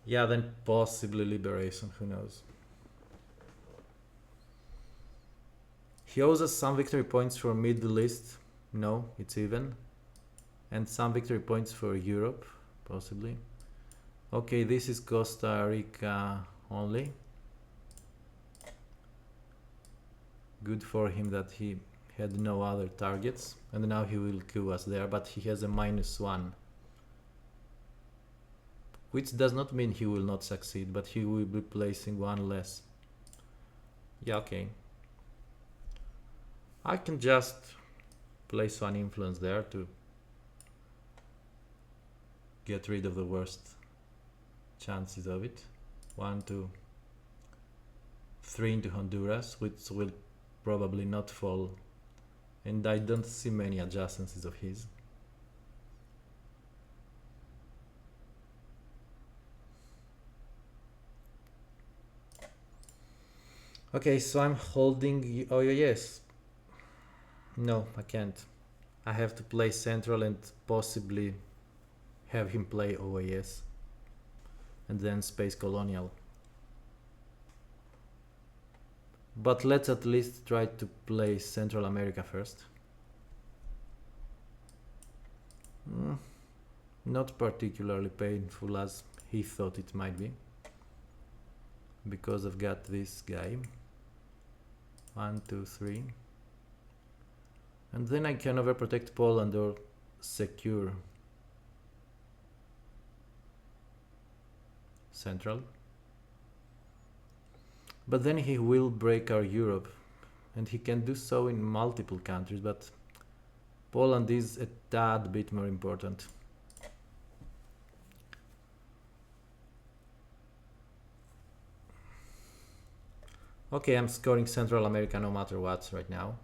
Yeah, then possibly Liberation, who knows. He owes us some victory points for Middle East. No, it's even. And some victory points for Europe, possibly. Okay, this is Costa Rica only. Good for him that he had no other targets. And now he will coup us there, but he has a -1. Which does not mean he will not succeed, but he will be placing 1 less. Yeah, okay. I can just place 1 influence there to get rid of the worst chances of it. 1, 2, 3 into Honduras, which will probably not fall. And I don't see many adjacencies of his. Okay, so I'm holding. Oh, yes. No, I can't. I have to play Central and possibly have him play OAS. And then Space Colonial. But let's at least try to play Central America first. Not particularly painful as he thought it might be. Because I've got this guy. 1, 2, 3. And then I can overprotect Poland or secure Central. But then he will break our Europe. And he can do so in multiple countries, but Poland is a tad bit more important. Okay, I'm scoring Central America no matter what right now.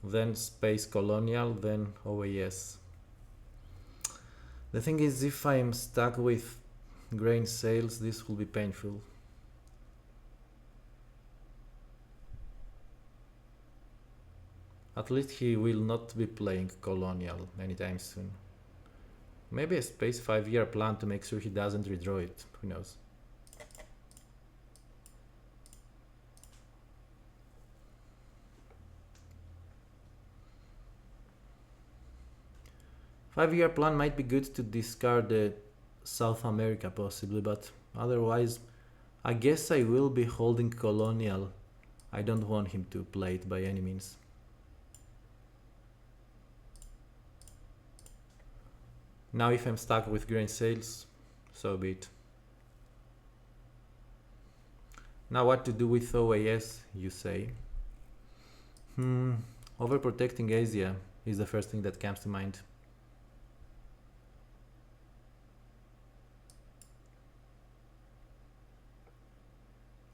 Then Space Colonial, then OAS. The thing is, if I'm stuck with grain sales, this will be painful. At least he will not be playing Colonial anytime soon. Maybe a space 5-year plan to make sure he doesn't redraw it, who knows. Five-year plan might be good to discard South America possibly, but otherwise I guess I will be holding Colonial. I don't want him to play it by any means. Now if I'm stuck with grain sales, so be it. Now what to do with OAS, you say? Overprotecting Asia is the first thing that comes to mind.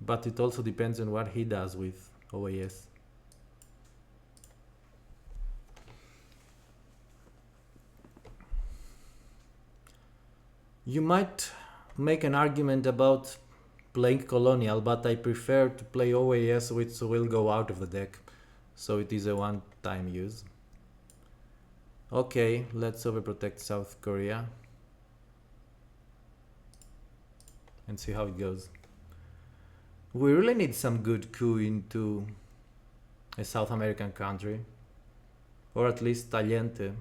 But it also depends on what he does with OAS. You might make an argument about playing Colonial, but I prefer to play OAS, which will go out of the deck, so it is a one-time use. Okay, let's overprotect South Korea and see how it goes. We really need some good coup into a South American country, or at least Taliente,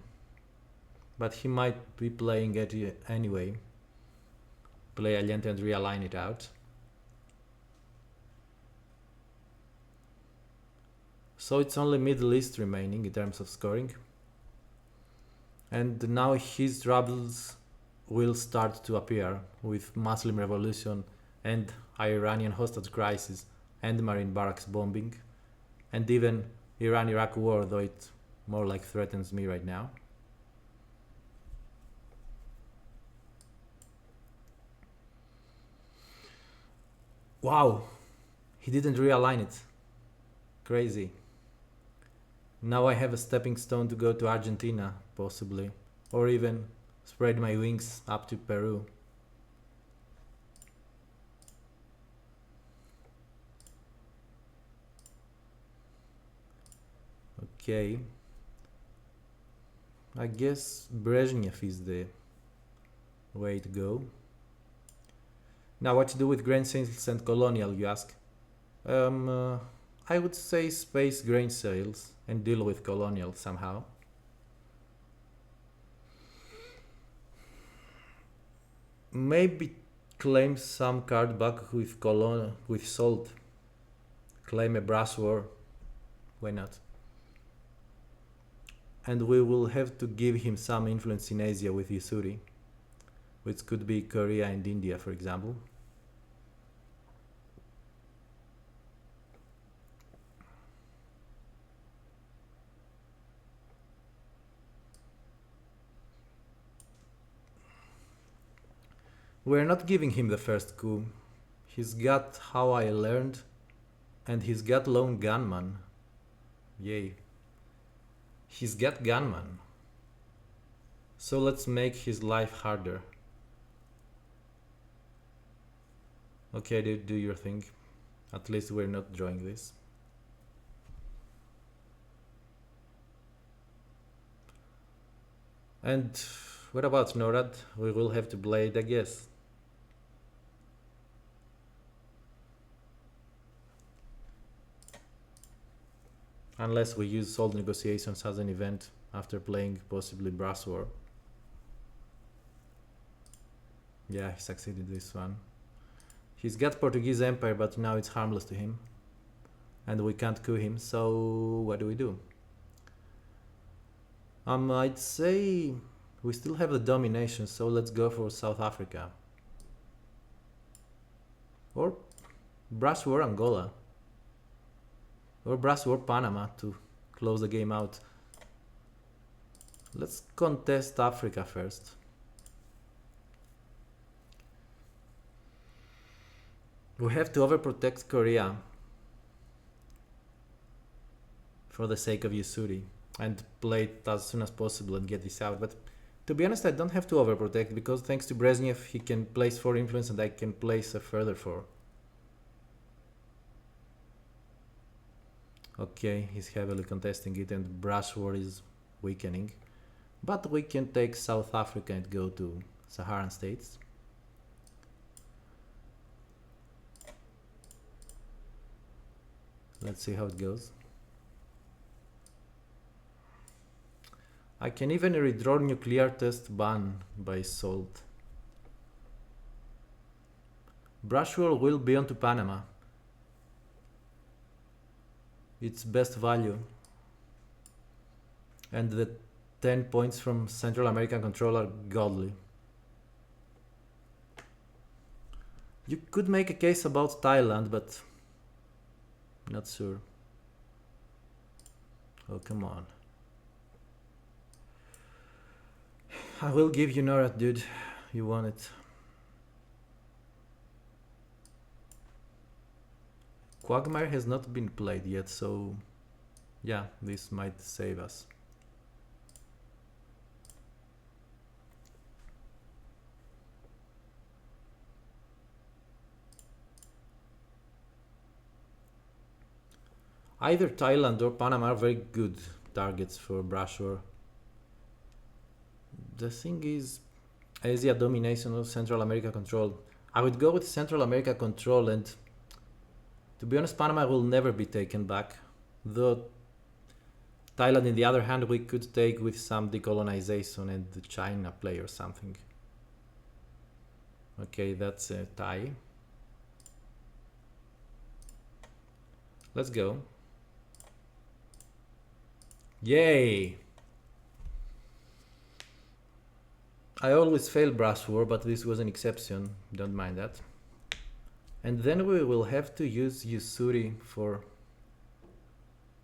but he might be playing it anyway. Play Allende and realign it out. So it's only Middle East remaining in terms of scoring. And now his troubles will start to appear with Muslim revolution and Iranian hostage crisis and marine barracks bombing and even Iran-Iraq war, though it more like threatens me right now. Wow, he didn't realign it. Crazy. Now I have a stepping stone to go to Argentina, possibly. Or even spread my wings up to Peru. Okay. I guess Brezhnev is the way to go. Now, what to do with grain sales and colonial, you ask? I would say space grain sales and deal with colonial somehow. Maybe claim some card back with with salt. Claim a brass war. Why not? And we will have to give him some influence in Asia with Yusuri, which could be Korea and India, for example. We're not giving him the first coup. He's got How I Learned, and he's got Lone Gunman. Yay. He's got Gunman. So let's make his life harder. Okay, dude, do your thing. At least we're not drawing this. And what about NORAD? We will have to blade, I guess. Unless we use sold negotiations as an event after playing possibly Brass War. Yeah, he succeeded this one. He's got Portuguese Empire, but now it's harmless to him. And we can't coup him, so what do we do? I'd say we still have the domination, so let's go for South Africa. Or Brass War Angola. Or Brass War Panama to close the game out. Let's contest Africa first. We have to overprotect Korea for the sake of Yusuri and play it as soon as possible and get this out. But to be honest, I don't have to overprotect because thanks to Brezhnev, he can place 4 influence and I can place a further 4. Okay, he's heavily contesting it and Brass War is weakening. But we can take South Africa and go to Saharan states. Let's see how it goes. I can even redraw nuclear test ban by salt. Brass War will be on to Panama. Its best value. And the 10 points from Central American control are godly. You could make a case about Thailand, but not sure. Oh, come on. I will give you NORAD, dude. You want it. Quagmire has not been played yet, so yeah, this might save us. Either Thailand or Panama are very good targets for Brass War. The thing is, Asia domination or Central America control. I would go with Central America control, and to be honest, Panama will never be taken back. Though Thailand, in the other hand, we could take with some decolonization and China play or something. Okay, that's a tie. Let's go. Yay! I always fail Brass War, but this was an exception. Don't mind that. And then we will have to use Yusuri for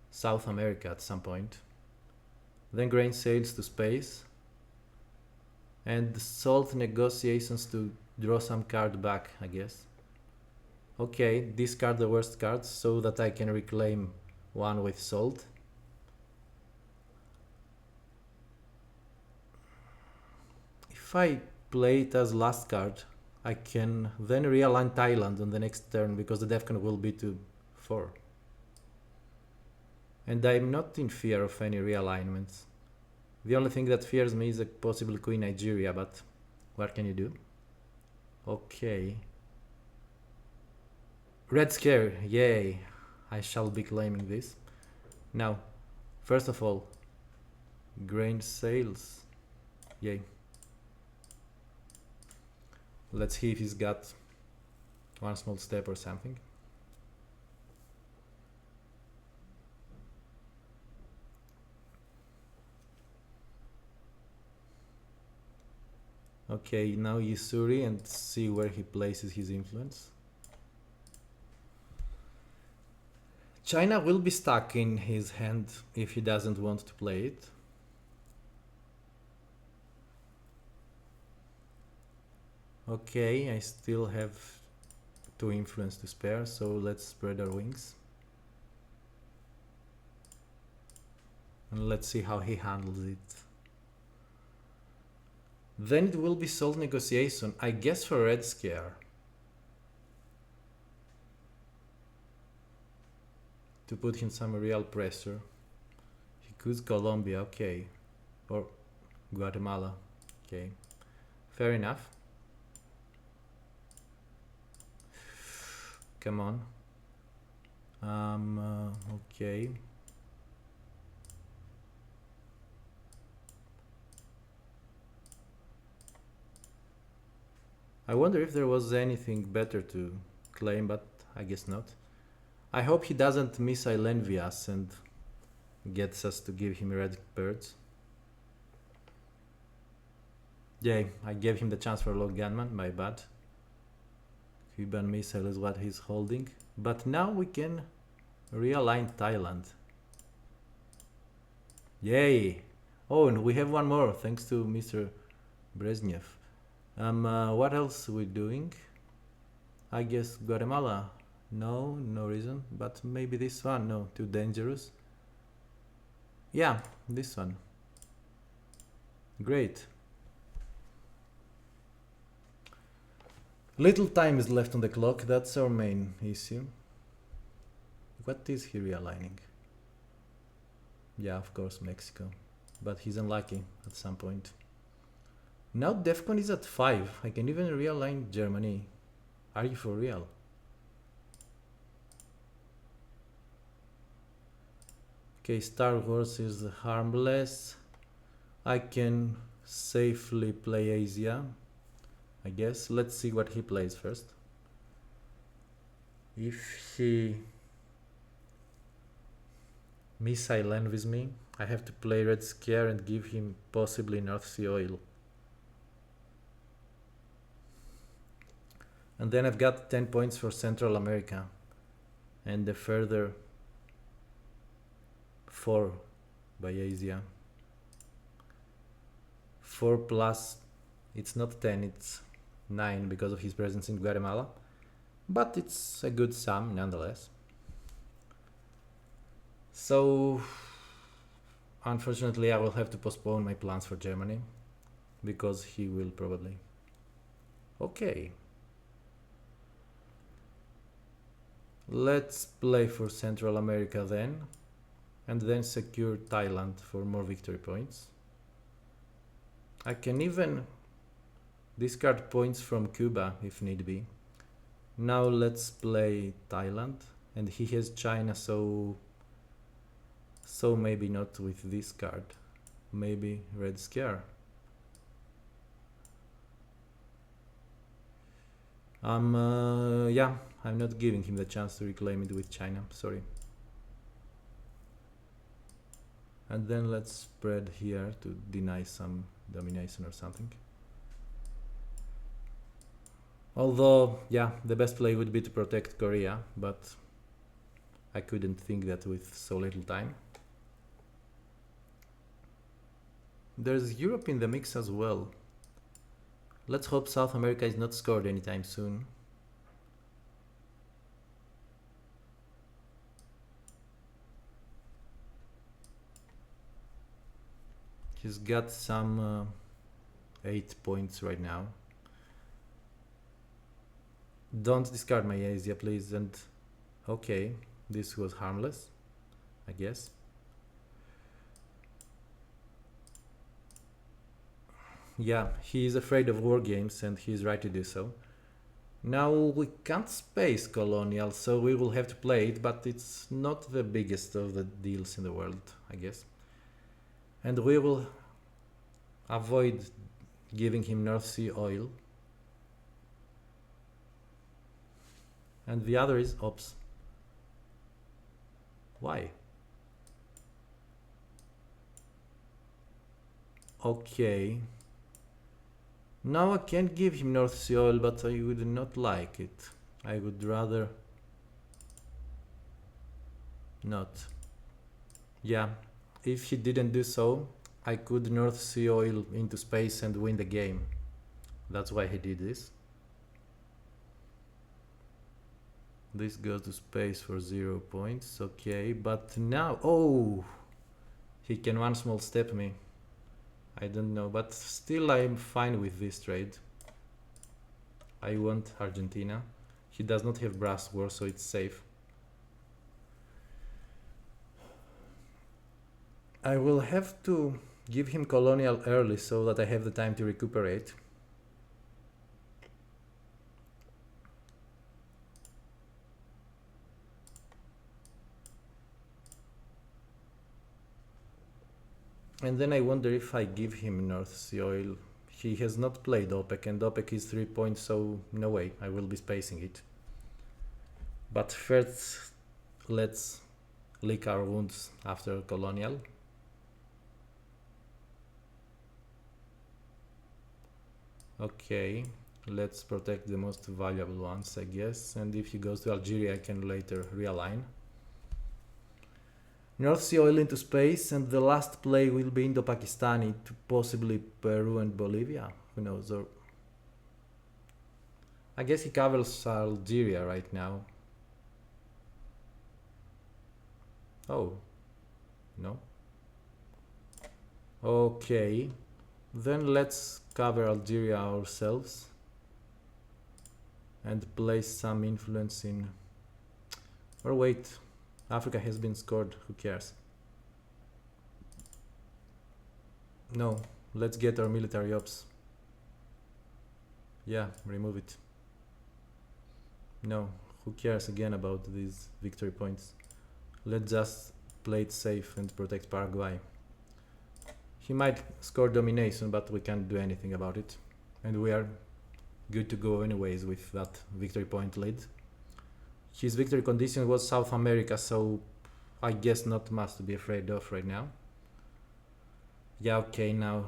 South America at some point. Then grain sales to space. And salt negotiations to draw some card back, I guess. Okay, discard the worst cards so that I can reclaim one with salt. If I play it as last card, I can then realign Thailand on the next turn because the Defcon will be to 4. And I'm not in fear of any realignments. The only thing that fears me is a possible Queen Nigeria, but what can you do? Okay. Red Scare, yay. I shall be claiming this. Now, first of all, grain sales, yay. Let's see if he's got one small step or something. Okay, now Yusuri and see where he places his influence. China will be stuck in his hand if he doesn't want to play it. Okay, I still have 2 influence to spare, so let's spread our wings. And let's see how he handles it. Then it will be salt negotiation, I guess for Red Scare. To put him some real pressure. He could Colombia, okay. Or Guatemala, okay. Fair enough. Come on. Okay. I wonder if there was anything better to claim, but I guess not. I hope he doesn't missile envy us and gets us to give him red birds. Yay, I gave him the chance for a low gunman, my bad. Cuban missile is what he's holding. But now we can realign Thailand. Yay! Oh, and we have one more, thanks to Mr. Brezhnev. What else are we doing? I guess Guatemala. No, no reason. But maybe this one. No, too dangerous. Yeah, this one. Great. Little time is left on the clock. That's our main issue. What is he realigning? Yeah, of course, Mexico. But he's unlucky at some point. Now Defcon is at 5. I can even realign Germany. Are you for real? Okay, Star Wars is harmless. I can safely play Asia, I guess. Let's see what he plays first. If he missile envies me, I have to play Red Scare and give him possibly North Sea oil. And then I've got 10 points for Central America and a further 4 by Asia. 4 plus, it's not 10, it's 9 because of his presence in Guatemala, but it's a good sum nonetheless. So unfortunately I will have to postpone my plans for Germany because he will probably. Okay. Let's play for Central America then, and then secure Thailand for more victory points. I can even discard points from Cuba if need be. Now let's play Thailand, and he has China, so maybe not with this card. Maybe Red Scare. Yeah, I'm not giving him the chance to reclaim it with China, sorry. And then let's spread here to deny some domination or something. Although, yeah, the best play would be to protect Korea, but I couldn't think that with so little time. There's Europe in the mix as well. Let's hope South America is not scored anytime soon. He's got some 8 points right now. Don't discard my Asia, please. And okay, this was harmless, I guess. Yeah, he is afraid of war games, and he's right to do so. Now we can't space colonial, so we will have to play it, but it's not the biggest of the deals in the world, I guess. And we will avoid giving him North Sea oil. And the other is ops. Why? Okay. Now I can give him North Sea oil, but I would not like it. I would rather not. Yeah, if he didn't do so, I could North Sea oil into space and win the game. That's why he did this. This goes to space for 0 points, okay, but now, oh, he can one small step me. I don't know, but still I'm fine with this trade. I want Argentina. He does not have brass war, so it's safe. I will have to give him colonial early so that I have the time to recuperate. And then I wonder if I give him North Sea oil. He has not played OPEC, and OPEC is 3 points, so no way, I will be spacing it. But first, let's lick our wounds after colonial. Okay, let's protect the most valuable ones, I guess. And if he goes to Algeria, I can later realign. North Sea oil into space, and the last play will be Indo-Pakistani to possibly Peru and Bolivia. Who knows? Or I guess he covers Algeria right now. Oh, no. Okay, then let's cover Algeria ourselves and place some influence in. Or wait. Africa has been scored, who cares? No, let's get our military ops. Yeah, remove it. No, who cares again about these victory points? Let's just play it safe and protect Paraguay. He might score domination, but we can't do anything about it. And we are good to go anyways with that victory point lead. His victory condition was South America, so I guess not much to be afraid of right now. Yeah, okay, now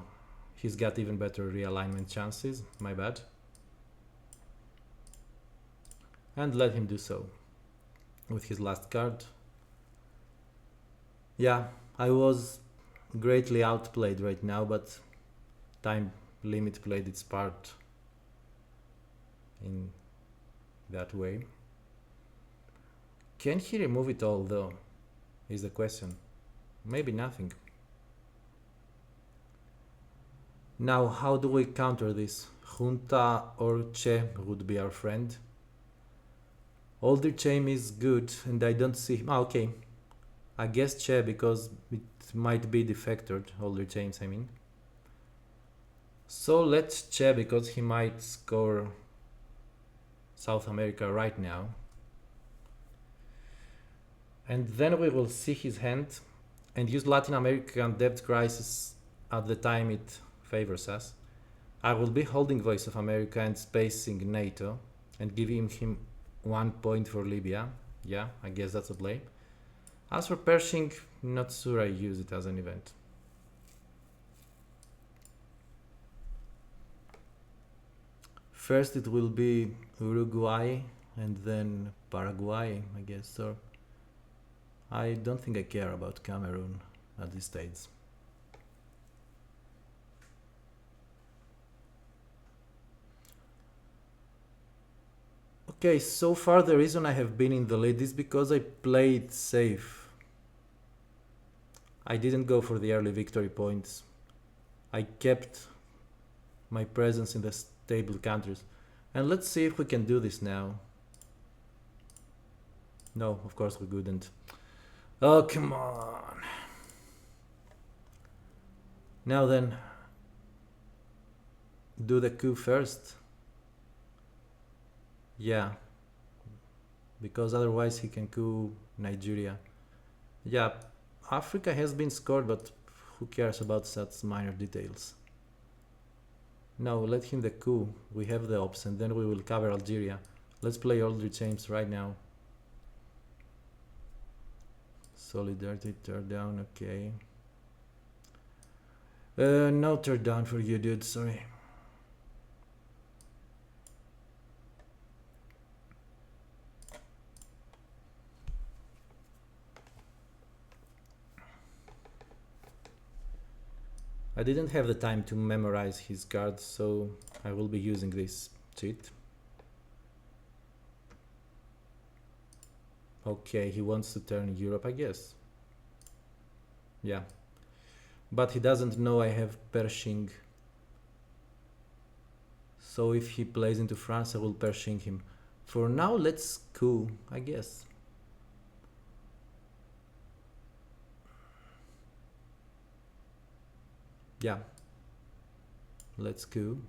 he's got even better realignment chances, my bad. And let him do so with his last card. Yeah, I was greatly outplayed right now, but time limit played its part in that way. Can he remove it all though, is the question. Maybe nothing. Now, how do we counter this? Junta or Che would be our friend. Older Chaim is good, and I don't see him. Okay, I guess Che, because it might be defectored, older Chaims I mean. So let's Che, because he might score South America right now. And then we will see his hand and use Latin American debt crisis at the time it favors us. I will be holding Voice of America and spacing NATO and giving him 1 point for Libya. Yeah, I guess that's a play. As for Pershing, not sure I use it as an event. First it will be Uruguay and then Paraguay, I guess. Or I don't think I care about Cameroon at this stage. Okay, so far the reason I have been in the lead is because I played safe. I didn't go for the early victory points. I kept my presence in the stable countries. And let's see if we can do this now. No, of course we couldn't. Oh, come on. Now then, do the coup first. Yeah, because otherwise he can coup Nigeria. Yeah, Africa has been scored, but who cares about such minor details? No, let him the coup. We have the ops, and then we will cover Algeria. Let's play Aldrich James right now. Solidarity, tear down, okay. No tear down for you, dude, sorry. I didn't have the time to memorize his cards, so I will be using this cheat. Okay, he wants to turn Europe, I guess. Yeah. But he doesn't know I have Pershing. So if he plays into France, I will Pershing him. For now, let's coup, I guess. Yeah. Let's coup.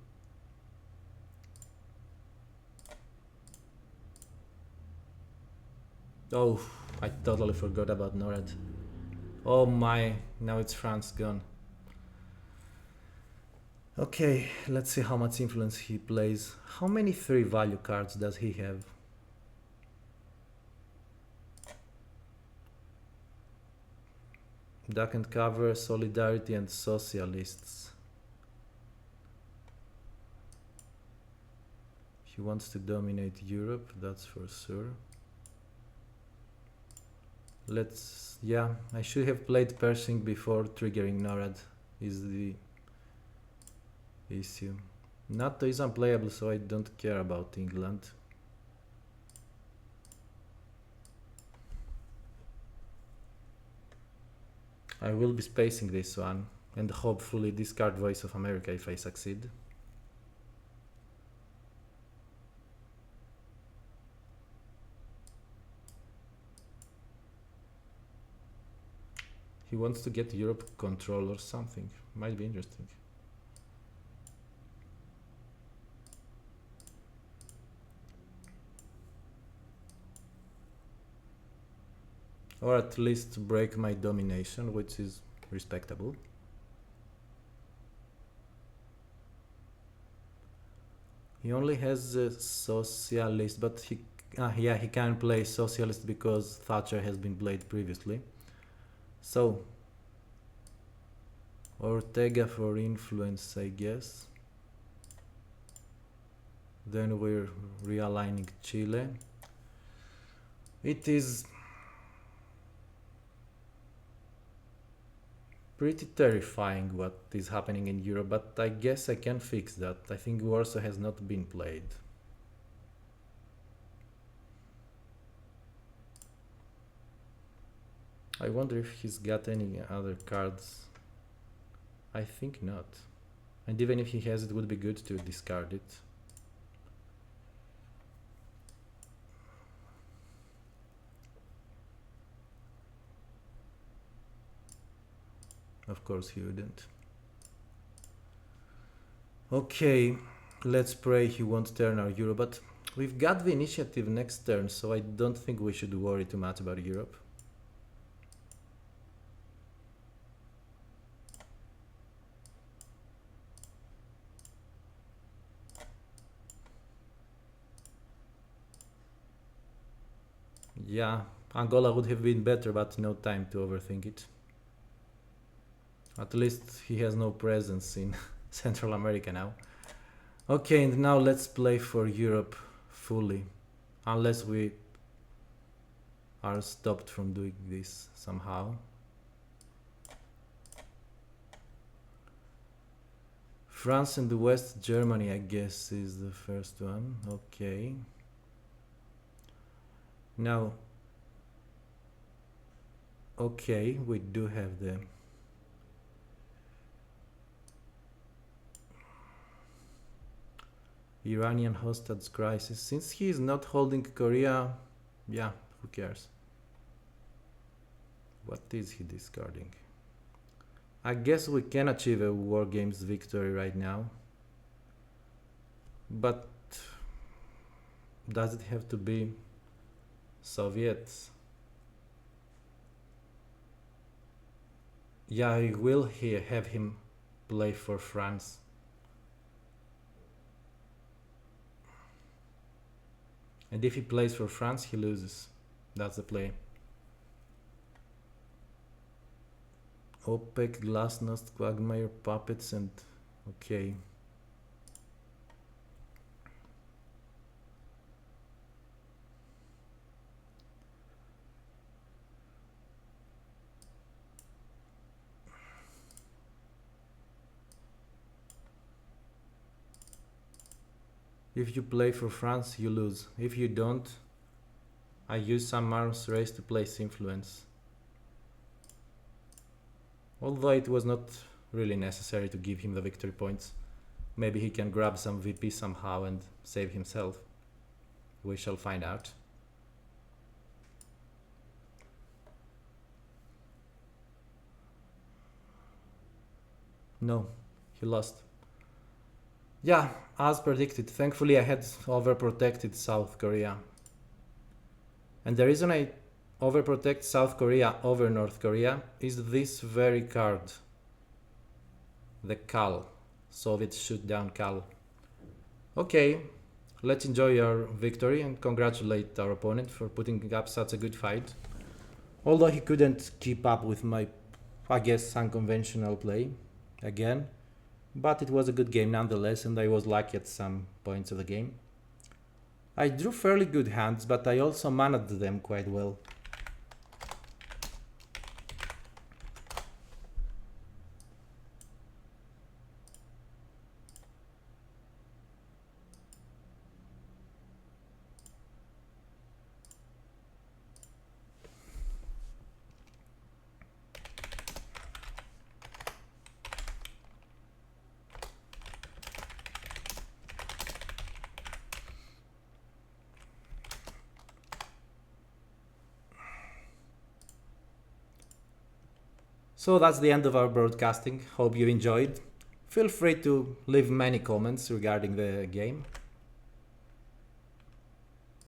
Oh, I totally forgot about NORAD. Oh my, now it's France gone. Okay, let's see how much influence he plays. How many 3 value cards does he have? Duck and Cover, Solidarity and Socialists. He wants to dominate Europe, that's for sure. Yeah, I should have played Pershing before triggering NORAD, is the issue. NATO is unplayable, so I don't care about England. I will be spacing this one and hopefully discard Voice of America if I succeed. He wants to get Europe control or something. Might be interesting. Or at least break my domination, which is respectable. He only has a socialist, but he can play socialist because Thatcher has been played previously. So Ortega for influence, I guess. Then we're realigning Chile. It is pretty terrifying what is happening in Europe, but I guess I can fix that. I think Warsaw has not been played. I wonder if he's got any other cards. I think not. And even if he has, it would be good to discard it. Of course he wouldn't. Okay, let's pray he won't turn our Euro, but we've got the initiative next turn, so I don't think we should worry too much about Europe. Yeah, Angola would have been better, but no time to overthink it. At least he has no presence in Central America now. Okay, and now let's play for Europe fully. Unless we are stopped from doing this somehow. France and the West Germany, I guess, is the first one. Okay. Now, okay, we do have the Iranian hostage crisis. Since he is not holding Korea, yeah, who cares? What is he discarding? I guess we can achieve a War Games victory right now. But does it have to be Soviets? Yeah, I will have him play for France. And if he plays for France, he loses. That's the play. OPEC, Glasnost, Quagmire, Puppets, and okay. If you play for France, you lose. If you don't, I use some arms race to place influence. Although it was not really necessary to give him the victory points. Maybe he can grab some VP somehow and save himself. We shall find out. No, he lost. Yeah, as predicted. Thankfully I had overprotected South Korea. And the reason I overprotect South Korea over North Korea is this very card. The CAL. Soviets shoot down CAL. Okay, let's enjoy our victory and congratulate our opponent for putting up such a good fight. Although he couldn't keep up with my, I guess, unconventional play again. But it was a good game nonetheless, and I was lucky at some points of the game. I drew fairly good hands, but I also managed them quite well. So that's the end of our broadcasting. Hope you enjoyed. Feel free to leave many comments regarding the game.